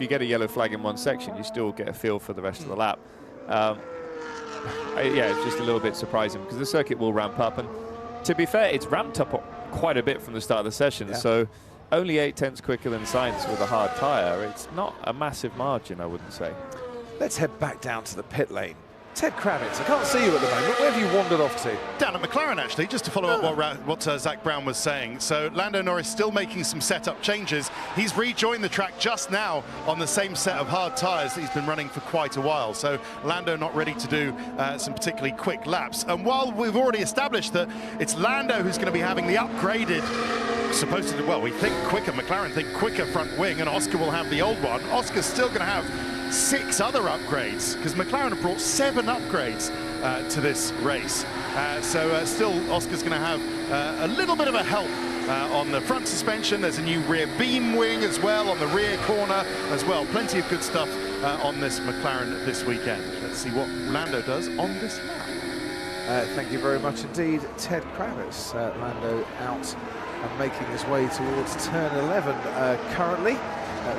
you get a yellow flag in one section, you still get a feel for the rest of the lap. Yeah, it's just a little bit surprising because the circuit will ramp up, and to be fair, it's ramped up quite a bit from the start of the session. Yeah. So only 8/10 quicker than Sainz with a hard tyre. It's not a massive margin, I wouldn't say. Let's head back down to the pit lane. Ted Kravitz, I can't see you at the moment. Where have you wandered off to? Down at McLaren, actually, just to follow up what Zach Brown was saying. So Lando Norris still making some setup changes. He's rejoined the track just now on the same set of hard tyres that he's been running for quite a while. So Lando not ready to do some particularly quick laps. And while we've already established that it's Lando who's going to be having the upgraded, supposedly, well, we think quicker, McLaren think quicker front wing, and Oscar will have the old one. Oscar's still going to have 6 other upgrades, because McLaren have brought 7 upgrades to this race. So still Oscar's going to have a little bit of a help on the front suspension. There's a new rear beam wing as well on the rear corner as well. Plenty of good stuff on this McLaren this weekend. Let's see what Lando does on this lap. Thank you very much indeed, Ted Kravitz. Lando out and making his way towards turn 11 currently.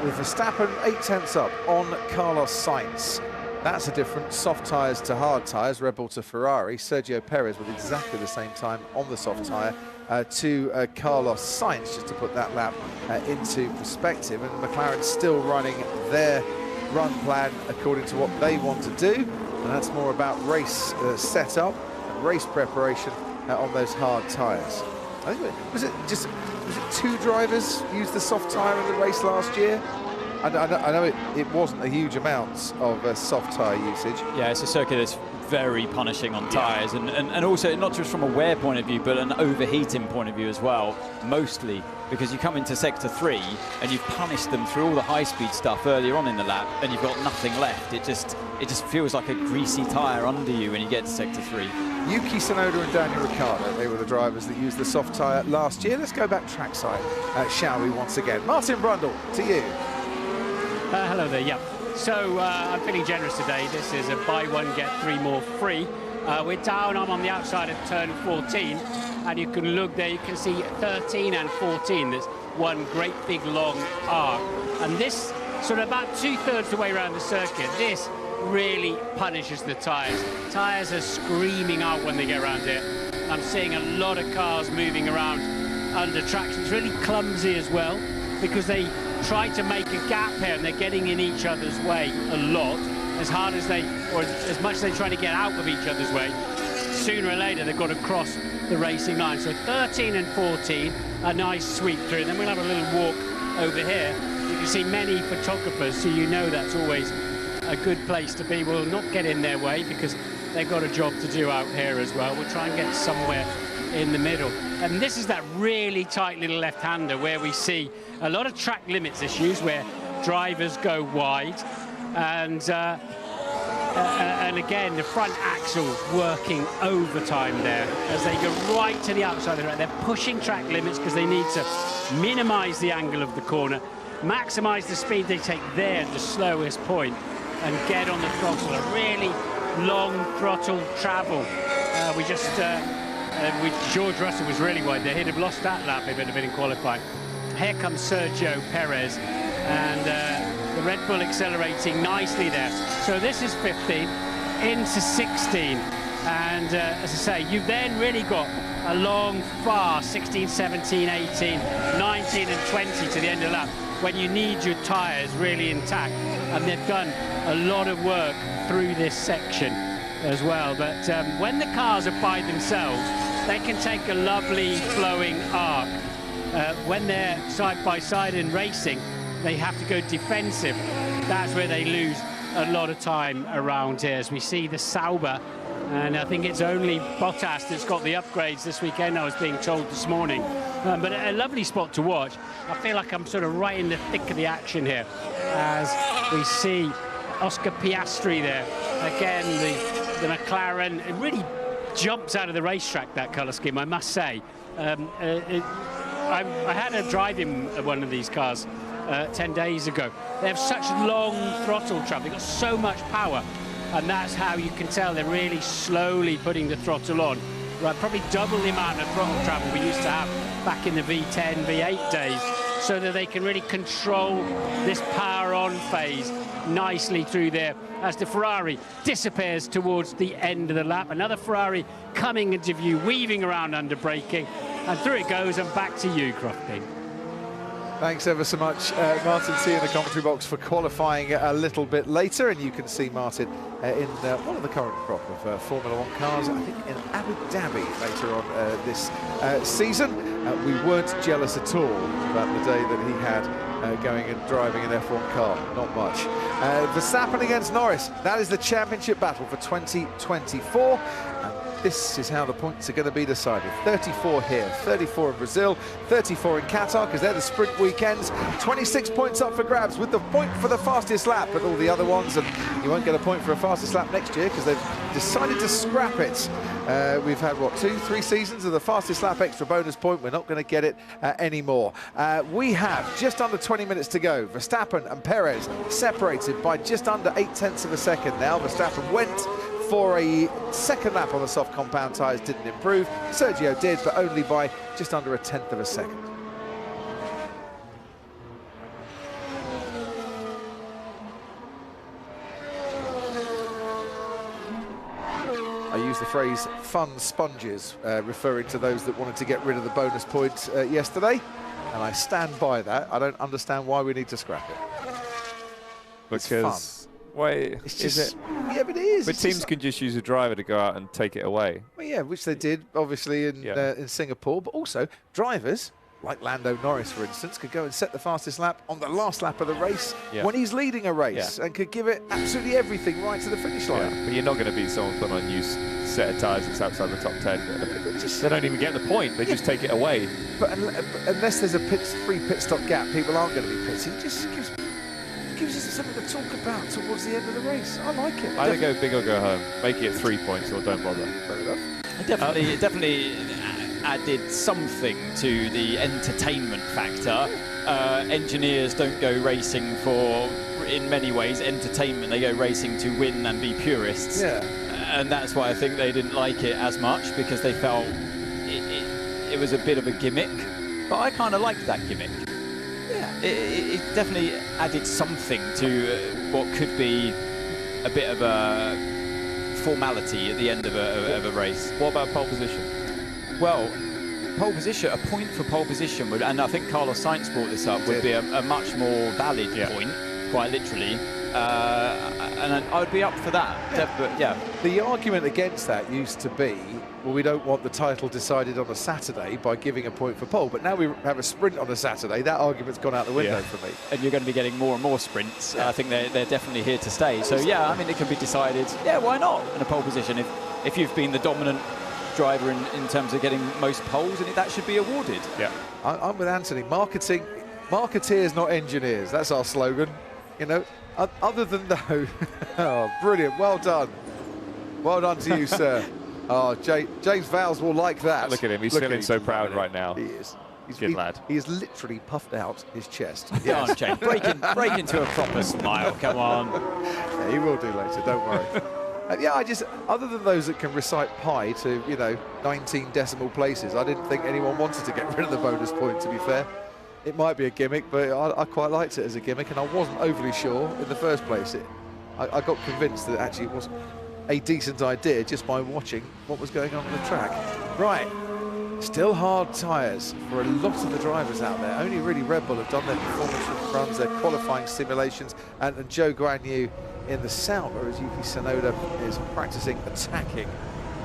With Verstappen 8/10 up on Carlos Sainz. That's a difference. Soft tyres to hard tyres, Red Bull to Ferrari. Sergio Perez with exactly the same time on the soft tyre to Carlos Sainz, just to put that lap into perspective. And McLaren still running their run plan according to what they want to do. And that's more about race setup and race preparation on those hard tyres. I think was it 2 drivers used the soft tyre in the race last year? I know it wasn't a huge amount of soft tyre usage. Yeah, it's a circuit that's very punishing on tyres, and also not just from a wear point of view, but an overheating point of view as well, mostly because you come into sector 3 and you've punished them through all the high-speed stuff earlier on in the lap, and you've got nothing left. It just feels like a greasy tyre under you when you get to sector 3. Yuki Tsunoda and Daniel Ricciardo, they were the drivers that used the soft tyre last year. Let's go back trackside, shall we, once again. Martin Brundle, to you. Hello there, yeah. So I'm feeling generous today. This is a buy one, get 3 more free. We're down, I'm on the outside of turn 14, and you can look there, you can see 13 and 14. There's one great big long arc. And this, sort of about 2/3 the way around the circuit, this really punishes the tyres. Tyres are screaming out when they get around here. I'm seeing a lot of cars moving around under traction. It's really clumsy as well, because they try to make a gap here and they're getting in each other's way a lot. As hard as they, or as much as they try to get out of each other's way, sooner or later they've got to cross the racing line. So 13 and 14, a nice sweep through. Then we'll have a little walk over here. You can see many photographers, so you know that's always a good place to be. We'll not get in their way because they've got a job to do out here as well. We'll try and get somewhere in the middle. And this is that really tight little left-hander where we see a lot of track limits issues where drivers go wide, and again the front axle working overtime there as they go right to the outside of the track. They're pushing track limits because they need to minimize the angle of the corner, maximize the speed they take there at the slowest point, and get on the throttle. A really long throttle travel. With George Russell was really wide there. He'd have lost that lap if it had been in qualifying. Here comes Sergio Perez, and the Red Bull accelerating nicely there. So this is 15 into 16, and as I say, you've then really got a long, far 16, 17, 18, 19 and 20 to the end of the lap when you need your tyres really intact, and they've done a lot of work through this section as well. But when the cars are by themselves, they can take a lovely flowing arc. When they're side by side in racing, they have to go defensive. That's where they lose a lot of time around here. As we see the Sauber, and I think it's only Bottas that's got the upgrades this weekend, I was being told this morning. But a lovely spot to watch. I feel like I'm sort of right in the thick of the action here as we see Oscar Piastri there. Again, the McLaren, it really jumps out of the racetrack, that colour scheme, I must say. I had a drive in one of these cars 10 days ago. They have such long throttle travel, they've got so much power, and that's how you can tell they're really slowly putting the throttle on. Right, probably double the amount of throttle travel we used to have back in the V10, V8 days, so that they can really control this power on phase nicely through there as the Ferrari disappears towards the end of the lap. Another Ferrari coming into view, weaving around under braking, and through it goes, and back to you, Crofty. Thanks ever so much, Martin. See you in the commentary box for qualifying a little bit later, and you can see Martin in one of the current crop of Formula One cars, I think in Abu Dhabi later on this season. We weren't jealous at all about the day that he had going and driving an F1 car, not much. Verstappen against Norris, that is the championship battle for 2024. This is how the points are going to be decided. 34 here, 34 in Brazil, 34 in Qatar, because they're the sprint weekends. 26 points up for grabs with the point for the fastest lap, but all the other ones, and you won't get a point for a fastest lap next year because they've decided to scrap it. We've had, what, 2-3 seasons of the fastest lap extra bonus point. We're not going to get it anymore. We have just under 20 minutes to go. Verstappen and Perez separated by just under 0.8 of a second now. Verstappen went for a second lap on the soft compound tyres, didn't improve. Sergio did, but only by just under 0.1 of a second. I use the phrase fun sponges, referring to those that wanted to get rid of the bonus points yesterday, and I stand by that. I don't understand why we need to scrap it. Because, why it's is just, it? Yeah, but it is. is. But It's teams just can just use a driver to go out and take it away. well, yeah, which they did, obviously, in Singapore. But also, drivers, like Lando Norris, for instance, could go and set the fastest lap on the last lap of the race when he's leading a race and could give it absolutely everything right to the finish line. Yeah, but you're not going to beat someone putting on a new set of tyres that's outside the top 10. They don't even get the point. They just take it away. But unless there's a free pit stop gap, people aren't going to be pitting. It just gives us something to talk about towards the end of the race. I like it. Either go big or go home. Make it 3 points or don't bother. Fair enough. It definitely added something to the entertainment factor. Engineers don't go racing for, in many ways, entertainment. They go racing to win and be purists. Yeah. And that's why I think they didn't like it as much, because they felt it was a bit of a gimmick. But I kind of liked that gimmick. Yeah. It definitely added something to what could be a bit of a formality at the end of a race. What about pole position? Well, pole position, a point for pole position would, and I think Carlos Sainz brought this up, would be a much more valid point, quite literally. And I would be up for that. But yeah. The argument against that used to be, well, we don't want the title decided on a Saturday by giving a point for pole. But now we have a sprint on a Saturday. That argument's gone out the window for me. And you're going to be getting more and more sprints. I think they're definitely here to stay. So yeah, I mean, it can be decided. Yeah, why not in a pole position if you've been the dominant driver in terms of getting most poles, and that should be awarded. Yeah, I'm with Anthony. Marketeers, not engineers. That's our slogan. You know, other than those. Oh, brilliant! Well done to you, sir. Oh, James Vowles will like that. Look at him. He's feeling so proud right now. He is. Good lad. He has literally puffed out his chest. Come on, James. Break into a proper smile. Come on. Yeah, he will do later. Don't worry. Yeah, other than those that can recite pi to, 19 decimal places, I didn't think anyone wanted to get rid of the bonus point, to be fair. It might be a gimmick, but I quite liked it as a gimmick, and I wasn't overly sure in the first place. I got convinced that actually it was a decent idea just by watching what was going on the track. Right, still hard tyres for a lot of the drivers out there. Only really Red Bull have done their performance runs, their qualifying simulations, and Zhou Guanyu in the Sauber as Yuki Tsunoda is practicing attacking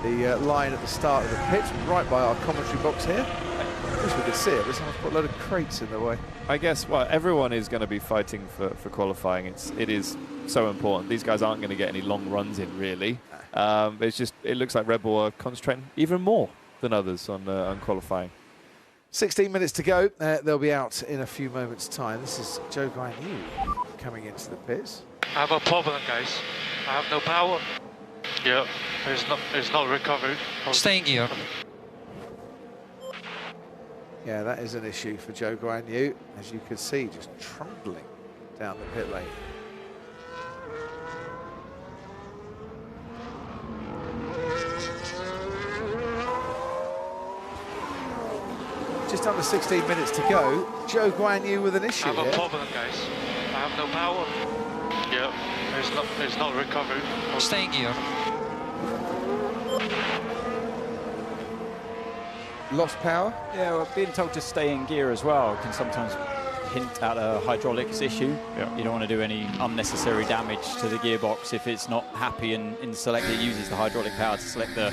the line at the start of the pit, right by our commentary box here. I wish we could see it, but someone's put a load of crates in the way. I guess, well, everyone is going to be fighting for qualifying. It is so important. These guys aren't going to get any long runs in, really. It looks like Red Bull are concentrating even more than others on qualifying. 16 minutes to go. They'll be out in a few moments' time. This is Zhou Guanyu coming into the pits. I have a problem, guys. I have no power. Yeah, it's not recovered. Staying here. Yeah, that is an issue for Zhou Guanyu, as you can see, just trundling down the pit lane. Just under 16 minutes to go. Zhou Guanyu with an issue here. I have a problem, guys. I have no power. Yeah, it's not recovered. Staying here. Lost power? Yeah, well, being told to stay in gear as well can sometimes hint at a hydraulics issue. Yeah. You don't want to do any unnecessary damage to the gearbox if it's not happy and it uses the hydraulic power to select the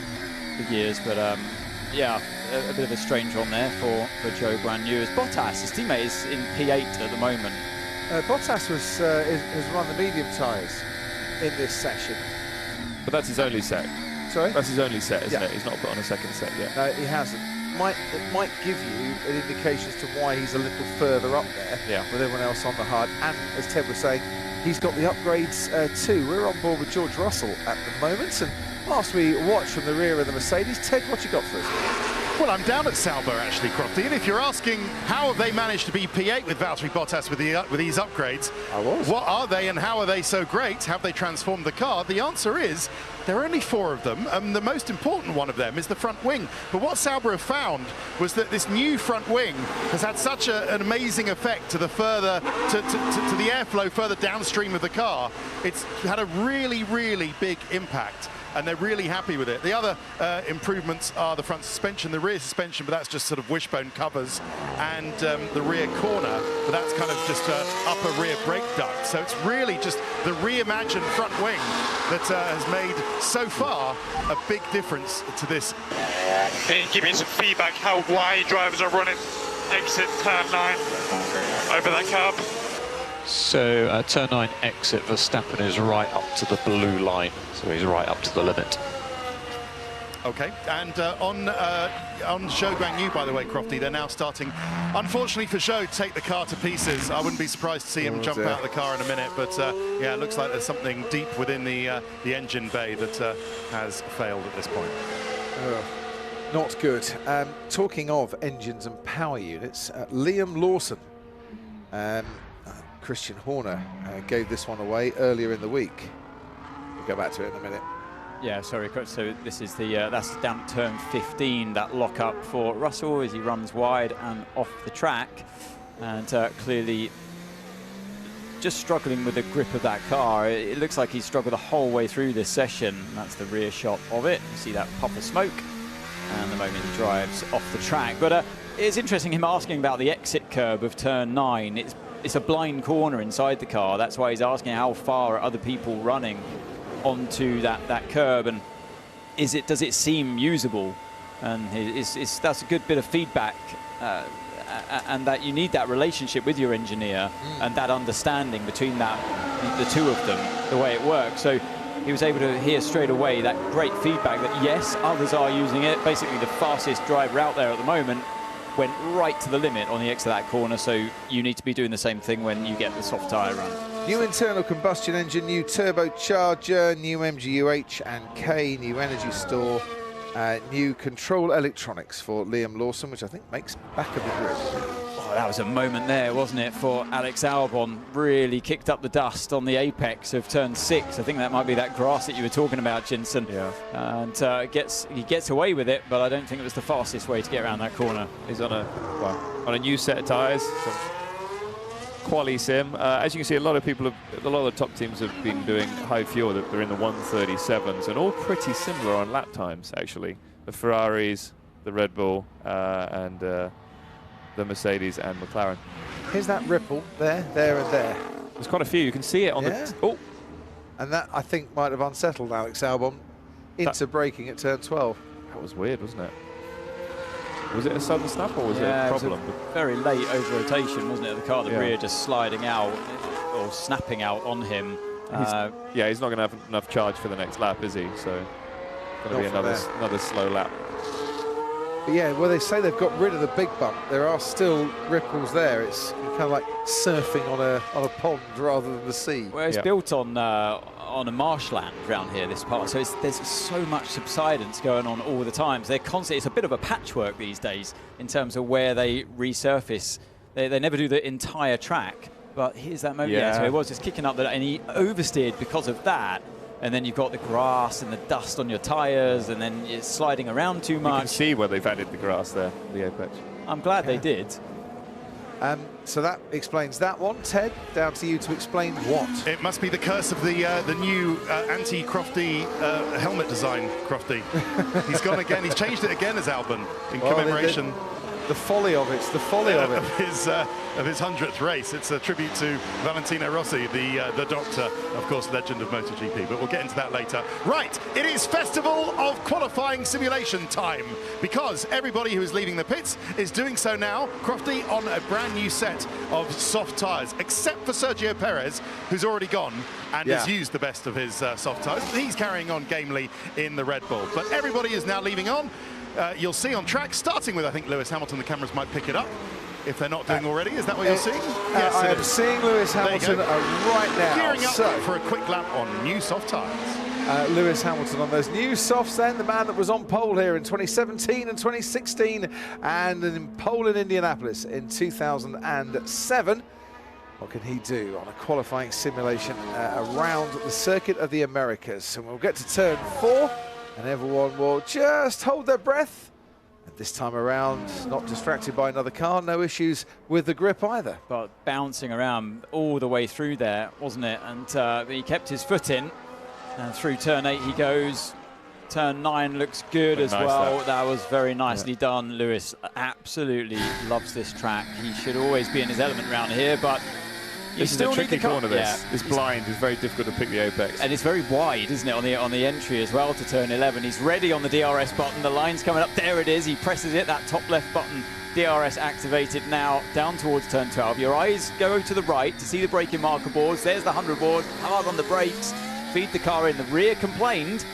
gears. But yeah, a bit of a strange one there for Zhou Guanyu. As Bottas, his teammate, is in P8 at the moment. Bottas has run the medium tyres in this session. But that's his only set. Sorry? That's his only set, isn't it? He's not put on a second set yet. No, he hasn't. It might give you an indication as to why he's a little further up there with everyone else on the hard. And as Ted was saying, he's got the upgrades too. We're on board with George Russell at the moment. And whilst we watch from the rear of the Mercedes, Ted, what you got for us? Well, I'm down at Sauber, actually, Crofty. And if you're asking how have they managed to be P8 with Valtteri Bottas with these upgrades, what are they and how are they so great? Have they transformed the car? The answer is there are only 4 of them, and the most important one of them is the front wing. But what Sauber have found was that this new front wing has had such an amazing effect to the the airflow further downstream of the car. It's had a really, really big impact. and they're really happy with it. The other improvements are the front suspension, the rear suspension, but that's just sort of wishbone covers, and the rear corner, but that's kind of just upper rear brake duct. So it's really just the reimagined front wing that has made so far a big difference to this. Can you give me some feedback how wide drivers are running exit turn 9 over that curb? So turn 9 exit, Verstappen is right up to the blue line, so he's right up to the limit. Okay, and on Zhou Guanyu, by the way, Crofty, they're now starting, unfortunately for Zhou, to take the car to pieces. I wouldn't be surprised to see him jump out of the car in a minute, but yeah, it looks like there's something deep within the engine bay that has failed at this point. Not good. Talking of engines and power units, Liam Lawson, Christian Horner gave this one away earlier in the week. We'll go back to it in a minute. Yeah, sorry, so this is the that's damp turn 15, that lock up for Russell as he runs wide and off the track, and clearly just struggling with the grip of that car. It looks like he's struggled the whole way through this session. That's the rear shot of it. You see that puff of smoke, and the moment he drives off the track. But it's interesting him asking about the exit curb of turn 9. It's a blind corner inside the car. That's why he's asking how far are other people running onto that curb, and does it seem usable? And that's a good bit of feedback, and that you need that relationship with your engineer and that understanding between the two of them, the way it works. So he was able to hear straight away that great feedback that yes, others are using it. Basically the fastest driver out there at the moment went right to the limit on the exit of that corner, so you need to be doing the same thing when you get the soft tyre run. New internal combustion engine, new turbocharger, new MGUH and K, new energy store, new control electronics for Liam Lawson, which I think makes back of the grid. Oh, that was a moment there, wasn't it, for Alex Albon. Really kicked up the dust on the apex of turn 6. I think that might be that grass that you were talking about, Jensen. Yeah. And he gets away with it, but I don't think it was the fastest way to get around that corner. He's on a new set of tyres. Quali sim. As you can see, a lot of the top teams have been doing high fuel. They're in the 137s, and all pretty similar on lap times, actually. The Ferraris, the Red Bull, and the Mercedes and McLaren. Here's that ripple there, and there. There's quite a few. You can see it on the... Oh! And that, I think, might have unsettled Alex Albon into braking at turn 12. That was weird, wasn't it? Was it a sudden snap or was it a problem? It was a very late over rotation, wasn't it? The car, the rear just sliding out or snapping out on him. He's not going to have enough charge for the next lap, is he? So going to be another slow lap. But yeah, well, they say they've got rid of the big bump. There are still ripples there. It's kind of like surfing on a pond rather than the sea. Well, it's built on a marshland around here, this part, so there's so much subsidence going on all the time. So they're constantly, it's a bit of a patchwork these days in terms of where they resurface. They never do the entire track, but here's that moment. Yeah, so it was just kicking up, and he oversteered because of that. And then you've got the grass and the dust on your tyres, and then it's sliding around too much. You can see where they've added the grass there, the apex. I'm glad they did. So that explains that one. Ted, down to you to explain what. It must be the curse of the new anti-Crofty helmet design, Crofty. He's gone again. He's changed it again as Albon in commemoration. The folly of it. The folly of it. Of his 100th race. It's a tribute to Valentino Rossi, the doctor, of course, legend of MotoGP. But we'll get into that later. Right, it is Festival of Qualifying Simulation time, because everybody who is leaving the pits is doing so now, Crofty, on a brand new set of soft tyres, except for Sergio Perez, who's already gone and has used the best of his soft tyres. He's carrying on gamely in the Red Bull. But everybody is now leaving on. You'll see on track, starting with, I think, Lewis Hamilton. The cameras might pick it up if they're not doing already. Is that what you're seeing? Yes, I am seeing Lewis Hamilton right now. Gearing up for a quick lap on new soft tyres. Lewis Hamilton on those new softs then, the man that was on pole here in 2017 and 2016 and in pole in Indianapolis in 2007. What can he do on a qualifying simulation around the circuit of the Americas? And we'll get to turn 4. And everyone will just hold their breath. And this time around, not distracted by another car, no issues with the grip either. But bouncing around all the way through there, wasn't it? And he kept his foot in. And through turn 8 he goes. Turn 9 looks good as nice well. that. That was very nicely done. Lewis absolutely loves this track. He should always be in his element around here, but this is a tricky corner. This blind is very difficult to pick the apex, and it's very wide, isn't it, on the entry as well to turn 11. He's ready on the DRS button. The line's coming up. There it is. He presses it. That top left button, DRS activated now, down towards turn 12. Your eyes go to the right to see the braking marker boards. There's the 100 board. Hard on the brakes. Feed the car in. The rear complained.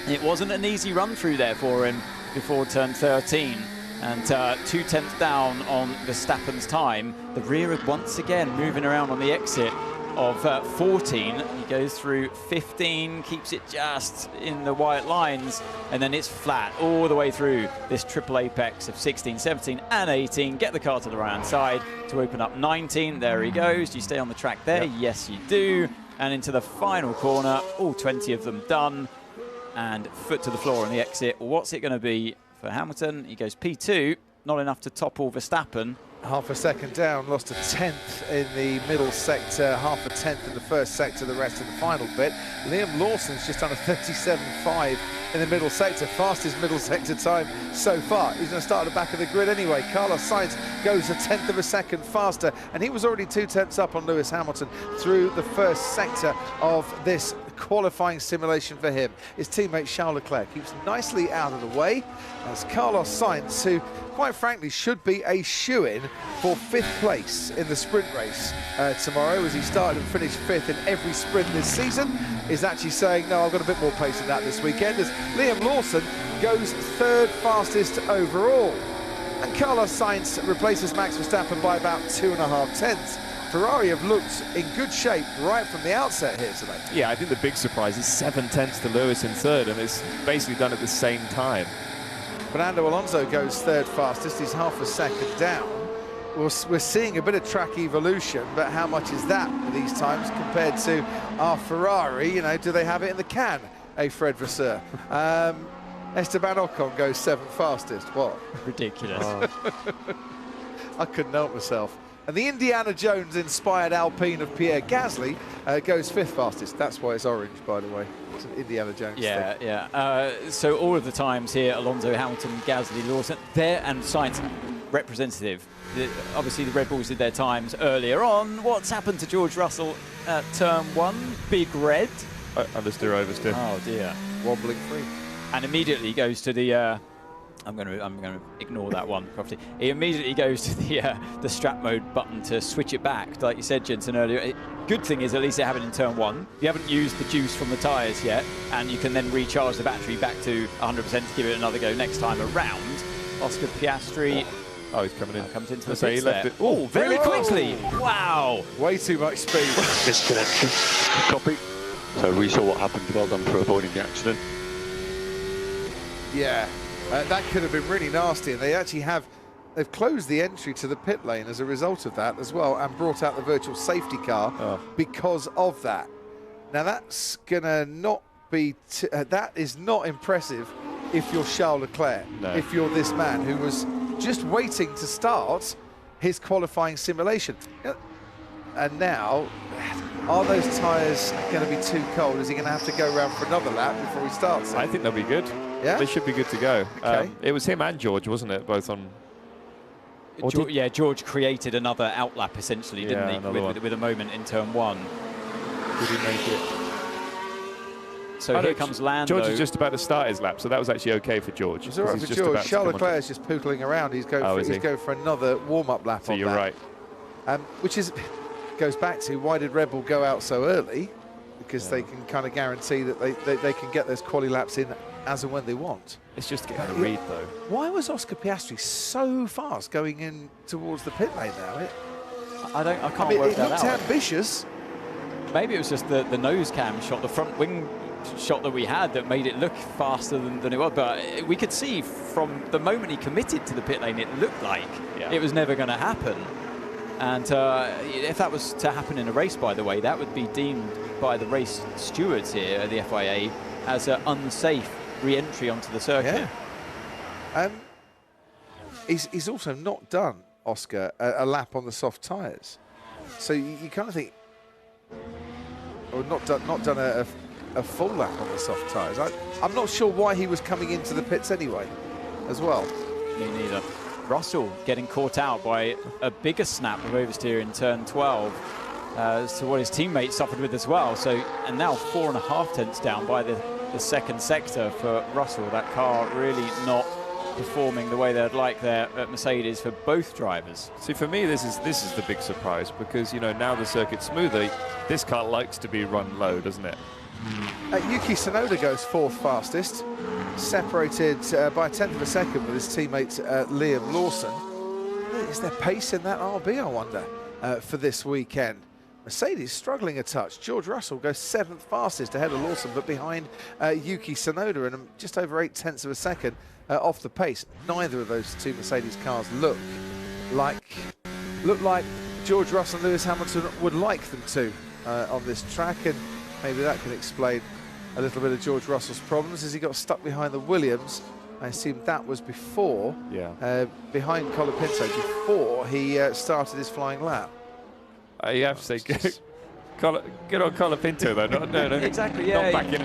It wasn't an easy run through there for him before turn 13. And 2/10 down on Verstappen's time. The rear once again moving around on the exit of 14. He goes through 15, keeps it just in the white lines, and then it's flat all the way through this triple apex of 16, 17 and 18. Get the car to the right-hand side to open up 19. There he goes. Do you stay on the track there? Yep. Yes, you do. And into the final corner, all 20 of them done. And foot to the floor on the exit. What's it going to be for Hamilton? He goes P2, not enough to topple Verstappen. Half a second down, lost a 10th in the middle sector, half a 10th in the first sector, the rest in the final bit. Liam Lawson's just under 37.5 in the middle sector, fastest middle sector time so far. He's going to start at the back of the grid anyway. Carlos Sainz goes a 10th of a second faster, and he was already 2/10 up on Lewis Hamilton through the first sector of this qualifying simulation for him. His teammate Charles Leclerc keeps nicely out of the way as Carlos Sainz, who quite frankly should be a shoo-in for 5th place in the sprint race tomorrow, as he started and finished 5th in every sprint this season, is actually saying, no, I've got a bit more pace than that this weekend, as Liam Lawson goes 3rd fastest overall. And Carlos Sainz replaces Max Verstappen by about 2.5 tenths. Ferrari have looked in good shape right from the outset here today. Yeah, I think the big surprise is 7 tenths to Lewis in 3rd, and it's basically done at the same time. Fernando Alonso goes 3rd fastest. He's half a second down. We're seeing a bit of track evolution, but how much is that these times compared to our Ferrari? You know, do they have it in the can, Fred Vasseur? Esteban Ocon goes 7th fastest. What? Ridiculous. I couldn't help myself. And the Indiana Jones-inspired Alpine of Pierre Gasly goes 5th fastest. That's why it's orange, by the way. It's an Indiana Jones thing. Yeah. So all of the times here, Alonso, Hamilton, Gasly, Lawson, there, and Sainz representative. Obviously, the Red Bulls did their times earlier on. What's happened to George Russell at turn 1? Big red. Understeer, oversteer. Oh dear. Wobbling free. And immediately goes to the. I'm going to ignore that one, Crofty. He immediately goes to the strap mode button to switch it back, like you said, Jensen, earlier. Good thing is at least they have it in turn 1. You haven't used the juice from the tyres yet, and you can then recharge the battery back to 100% to give it another go next time around. Oscar Piastri. Oh, he's coming in. Comes into the pits there. Left it. Oh, very quickly. Wow. Way too much speed. Disconnection. Copy. So we saw what happened. Well done for avoiding the accident. Yeah. That could have been really nasty, and they've closed the entry to the pit lane as a result of that as well, and brought out the virtual safety car because of that. Now that's gonna not be, that is not impressive if you're Charles Leclerc, if you're this man who was just waiting to start his qualifying simulation. And now, are those tyres going to be too cold? Is he going to have to go around for another lap before he starts? I think they'll be good. Yeah? They should be good to go. Okay. It was him and George, wasn't it? Both on... George created another outlap, essentially, didn't he? With a moment in turn 1. Did he make it? So here comes Lando. George is just about to start his lap, so that was actually okay for George. It's all right for George. Charles Leclerc is just pootling around. He's going for another warm-up lap on that. So you're right. Which goes back to, why did Red Bull go out so early? Because they can kind of guarantee that they can get those quali laps in as and when they want. It's just getting a read, though. Why was Oscar Piastri so fast going in towards the pit lane now? I can't work that out. It looked ambitious. Maybe it was just the nose cam shot, the front wing shot that we had that made it look faster than it was. But we could see from the moment he committed to the pit lane, it looked like it was never going to happen. And if that was to happen in a race, by the way, that would be deemed by the race stewards here at the FIA as an unsafe re-entry onto the circuit. Yeah. He's also not done, Oscar, a lap on the soft tyres. So you kind of think, or not done a full lap on the soft tyres. I'm not sure why he was coming into the pits anyway, as well. Me neither. Russell getting caught out by a bigger snap of oversteer in turn 12 to what his teammate suffered with as well. So, and now 4.5 tenths down by the second sector for Russell. That car really not performing the way they'd like there at Mercedes for both drivers. See, for me, this is the big surprise, because, you know, now the circuit's smoother, this car likes to be run low, doesn't it? Yuki Tsunoda goes 4th fastest, separated by 1/10 of a second with his teammate Liam Lawson. Is there pace in that RB, I wonder, for this weekend? Mercedes struggling a touch. George Russell goes 7th fastest ahead of Lawson, but behind Yuki Tsunoda, and just over 0.8 of a second off the pace. Neither of those two Mercedes cars look like George Russell and Lewis Hamilton would like them to on this track, and maybe that can explain a little bit of George Russell's problems as he got stuck behind the Williams. I assume that was before, behind Colapinto, before he started his flying lap. You have to say, good on Colapinto, though. No, exactly, not backing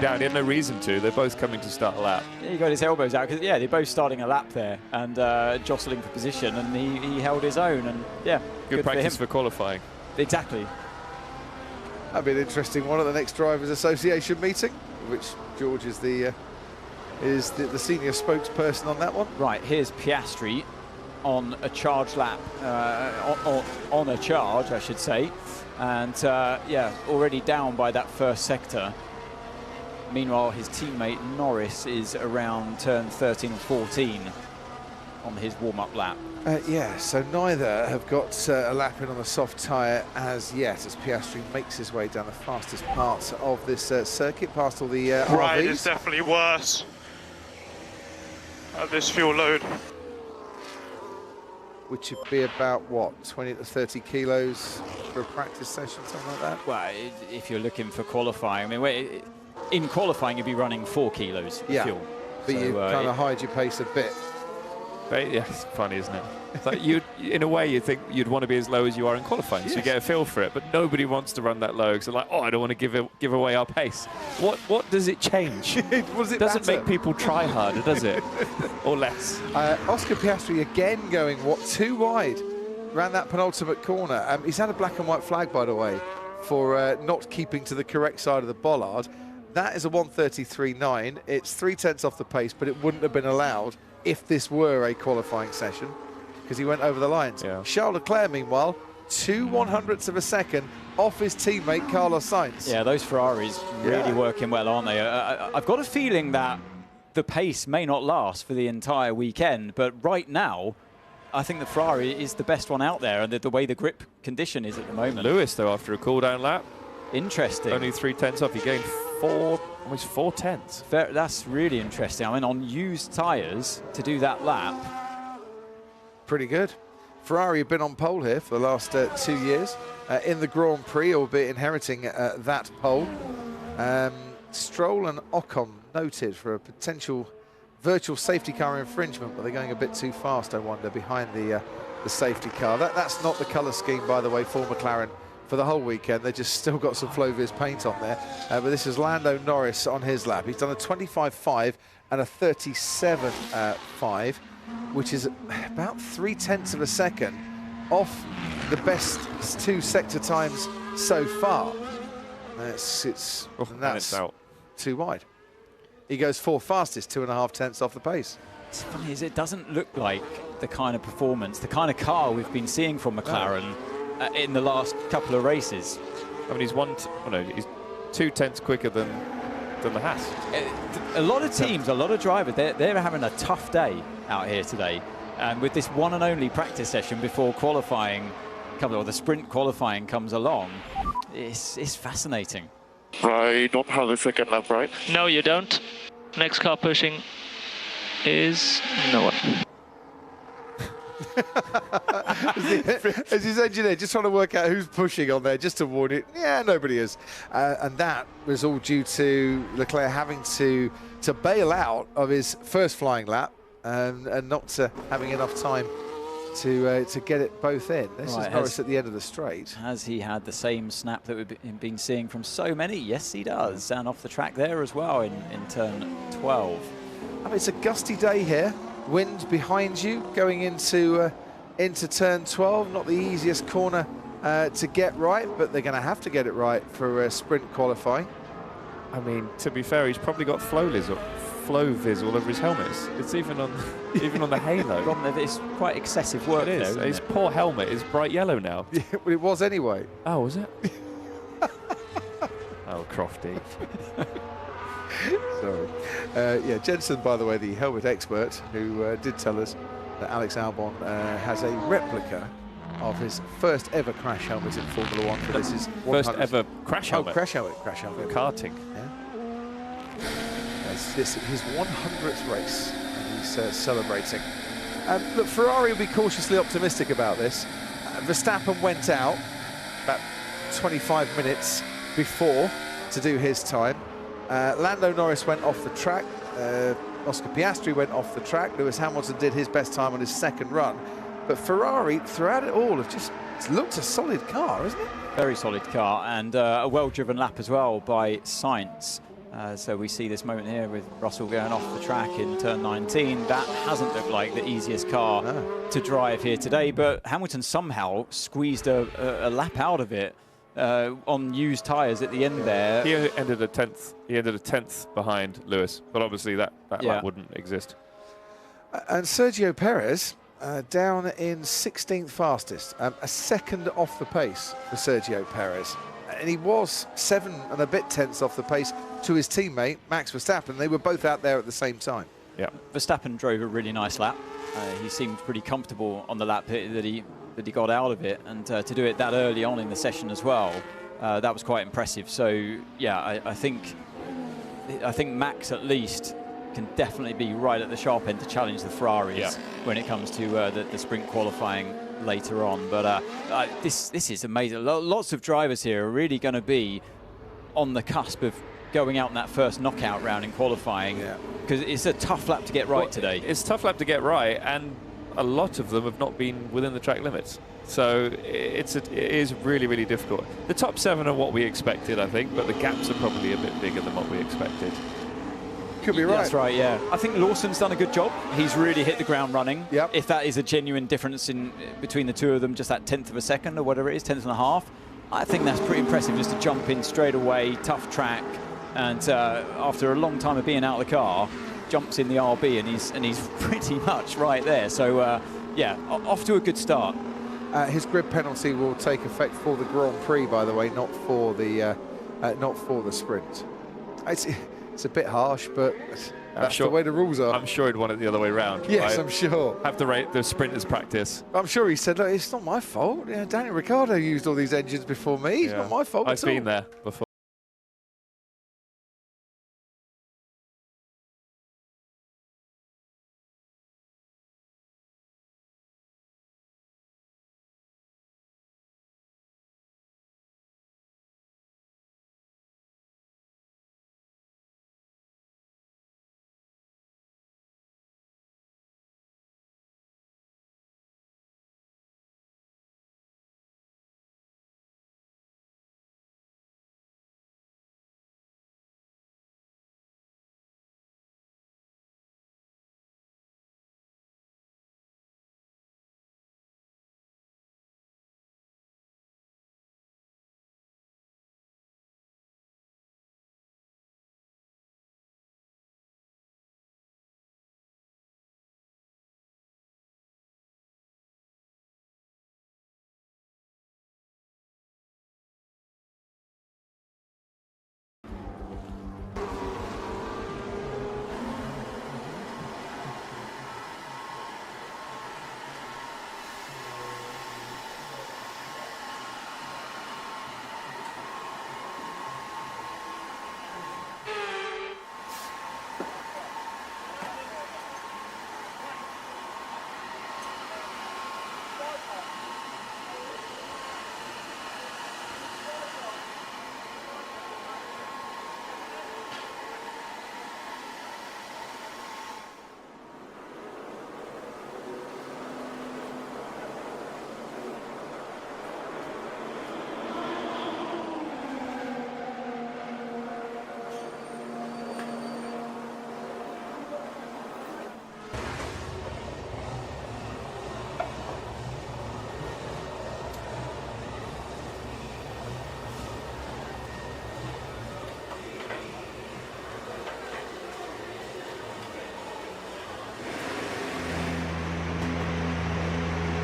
down. He had no reason to. They're both coming to start a lap. Yeah, he got his elbows out, because they're both starting a lap there and jostling for position, and he held his own, and good practice for qualifying. Exactly. That'd be an interesting one at the next Drivers' Association meeting, which George is the senior spokesperson on that one. Right, here's Piastri on a charge lap, on a charge, I should say, and already down by that first sector. Meanwhile, his teammate Norris is around turn 13 and 14 on his warm-up lap. So neither have got a lap in on the soft tyre as yet, as Piastri makes his way down the fastest parts of this circuit, past all the Right, RVs. it's definitely worse at this fuel load. Which would be about, what, 20 to 30 kilos for a practice session, something like that? Well, if you're looking for qualifying, I mean, in qualifying you'd be running 4 kilos of fuel. But you kind of hide your pace a bit. But yeah, it's funny, isn't it? It's like in a way, you think you'd want to be as low as you are in qualifying, so you get a feel for it. But nobody wants to run that low, because they're like, I don't want to give away our pace. What does it change? It doesn't make people try harder, does it? Or less. Oscar Piastri again going, too wide around that penultimate corner. He's had a black and white flag, by the way, for not keeping to the correct side of the bollard. That is a 1:33.9. It's 0.3 off the pace, but it wouldn't have been allowed if this were a qualifying session, because he went over the lines. Charles Leclerc, meanwhile, 2/100ths of a second off his teammate Carlos Sainz. Yeah, those Ferraris really working well, aren't they? I've got a feeling that the pace may not last for the entire weekend, but right now, I think the Ferrari is the best one out there, and the way the grip condition is at the moment. Lewis, though, after a cool-down lap. Interesting. Only 0.3 off. He gained almost 4 tenths. That's really interesting. I mean, on used tyres to do that lap. Pretty good. Ferrari have been on pole here for the last 2 years in the Grand Prix, albeit inheriting that pole. Stroll and Ocon noted for a potential virtual safety car infringement, but they're going a bit too fast, I wonder, behind the safety car. That's not the colour scheme, by the way, for McLaren for the whole weekend. They just still got some Flovius paint on there. But this is Lando Norris on his lap. He's done a 25.5 and a 37.5, which is about 0.3 of a second off the best 2 sector times so far. That's out. Too wide. He goes 4th fastest, 2.5 tenths off the pace. It's funny, is it doesn't look like the kind of performance, the kind of car we've been seeing from McLaren in the last couple of races. I mean, he's 2 tenths quicker than the Haas. A lot of teams, a lot of drivers, they're having a tough day out here today. And with this one and only practice session before qualifying, or the sprint qualifying comes along, it's fascinating. I don't have the second lap, right? No, you don't. Next car pushing is no one. As his engineer, just trying to work out who's pushing on there, just to warn it. Yeah, nobody is. And that was all due to Leclerc having to bail out of his first flying lap and not having enough time to get it both in. This is Norris at the end of the straight. Has he had the same snap that we've been seeing from so many? Yes, he does. And off the track there as well in turn 12. I mean, it's a gusty day here. Wind behind you going into turn 12. Not the easiest corner to get right, but they're going to have to get it right for sprint qualifying. I mean, to be fair, he's probably got flow viz all over his helmets. It's even on the halo. Problem is, it's quite excessive work. It is. Though, his poor helmet is bright yellow now. Yeah, well, it was anyway. Oh, was it? Oh, Crofty. Sorry. Yeah, Jensen, by the way, the helmet expert, who did tell us that Alex Albon has a replica of his first ever crash helmet in Formula One. So this is first ever crash helmet. Oh, crash helmet. Karting. Yeah. This is his 100th race, and he's celebrating. Look, Ferrari will be cautiously optimistic about this. Verstappen went out about 25 minutes before to do his time. Lando Norris went off the track. Oscar Piastri went off the track. Lewis Hamilton did his best time on his second run. But Ferrari, throughout it all, have just looked a solid car, isn't it? Very solid car, and a well-driven lap as well by Sainz. So we see this moment here with Russell going off the track in turn 19. That hasn't looked like the easiest car to drive here today, but Hamilton somehow squeezed a lap out of it on used tyres at the end there. He ended a 10th. He ended a 10th behind Lewis, but obviously that lap wouldn't exist. And Sergio Perez down in 16th fastest, a second off the pace for Sergio Perez. And he was 7 and a bit tenths off the pace to his teammate, Max Verstappen. They were both out there at the same time. Yeah, Verstappen drove a really nice lap. He seemed pretty comfortable on the lap that he got out of it, and to do it that early on in the session as well, that was quite impressive. So yeah, I think Max at least can definitely be right at the sharp end to challenge the Ferraris when it comes to the sprint qualifying later on. But this is amazing. Lots of drivers here are really going to be on the cusp of going out in that first knockout round in qualifying, because it's a tough lap to get right today. It's a tough lap to get right, and a lot of them have not been within the track limits. So it is really, really difficult. The top 7 are what we expected, I think, but the gaps are probably a bit bigger than what we expected. Could be right. That's right, yeah. I think Lawson's done a good job. He's really hit the ground running. Yep. If that is a genuine difference in between the two of them, just that 10th of a second or whatever it is, 10th and a half, I think that's pretty impressive just to jump in straight away, tough track, and after a long time of being out of the car, jumps in the RB and he's pretty much right there. So yeah, off to a good start. His grid penalty will take effect for the Grand Prix, by the way, not for the sprint. It's a bit harsh, but that's the way the rules are. I'm sure he'd want it the other way around. Yes, right? I'm sure. Have the sprinters practice. I'm sure he said, look, it's not my fault. Daniel Ricciardo used all these engines before me. It's not my fault I've been there before.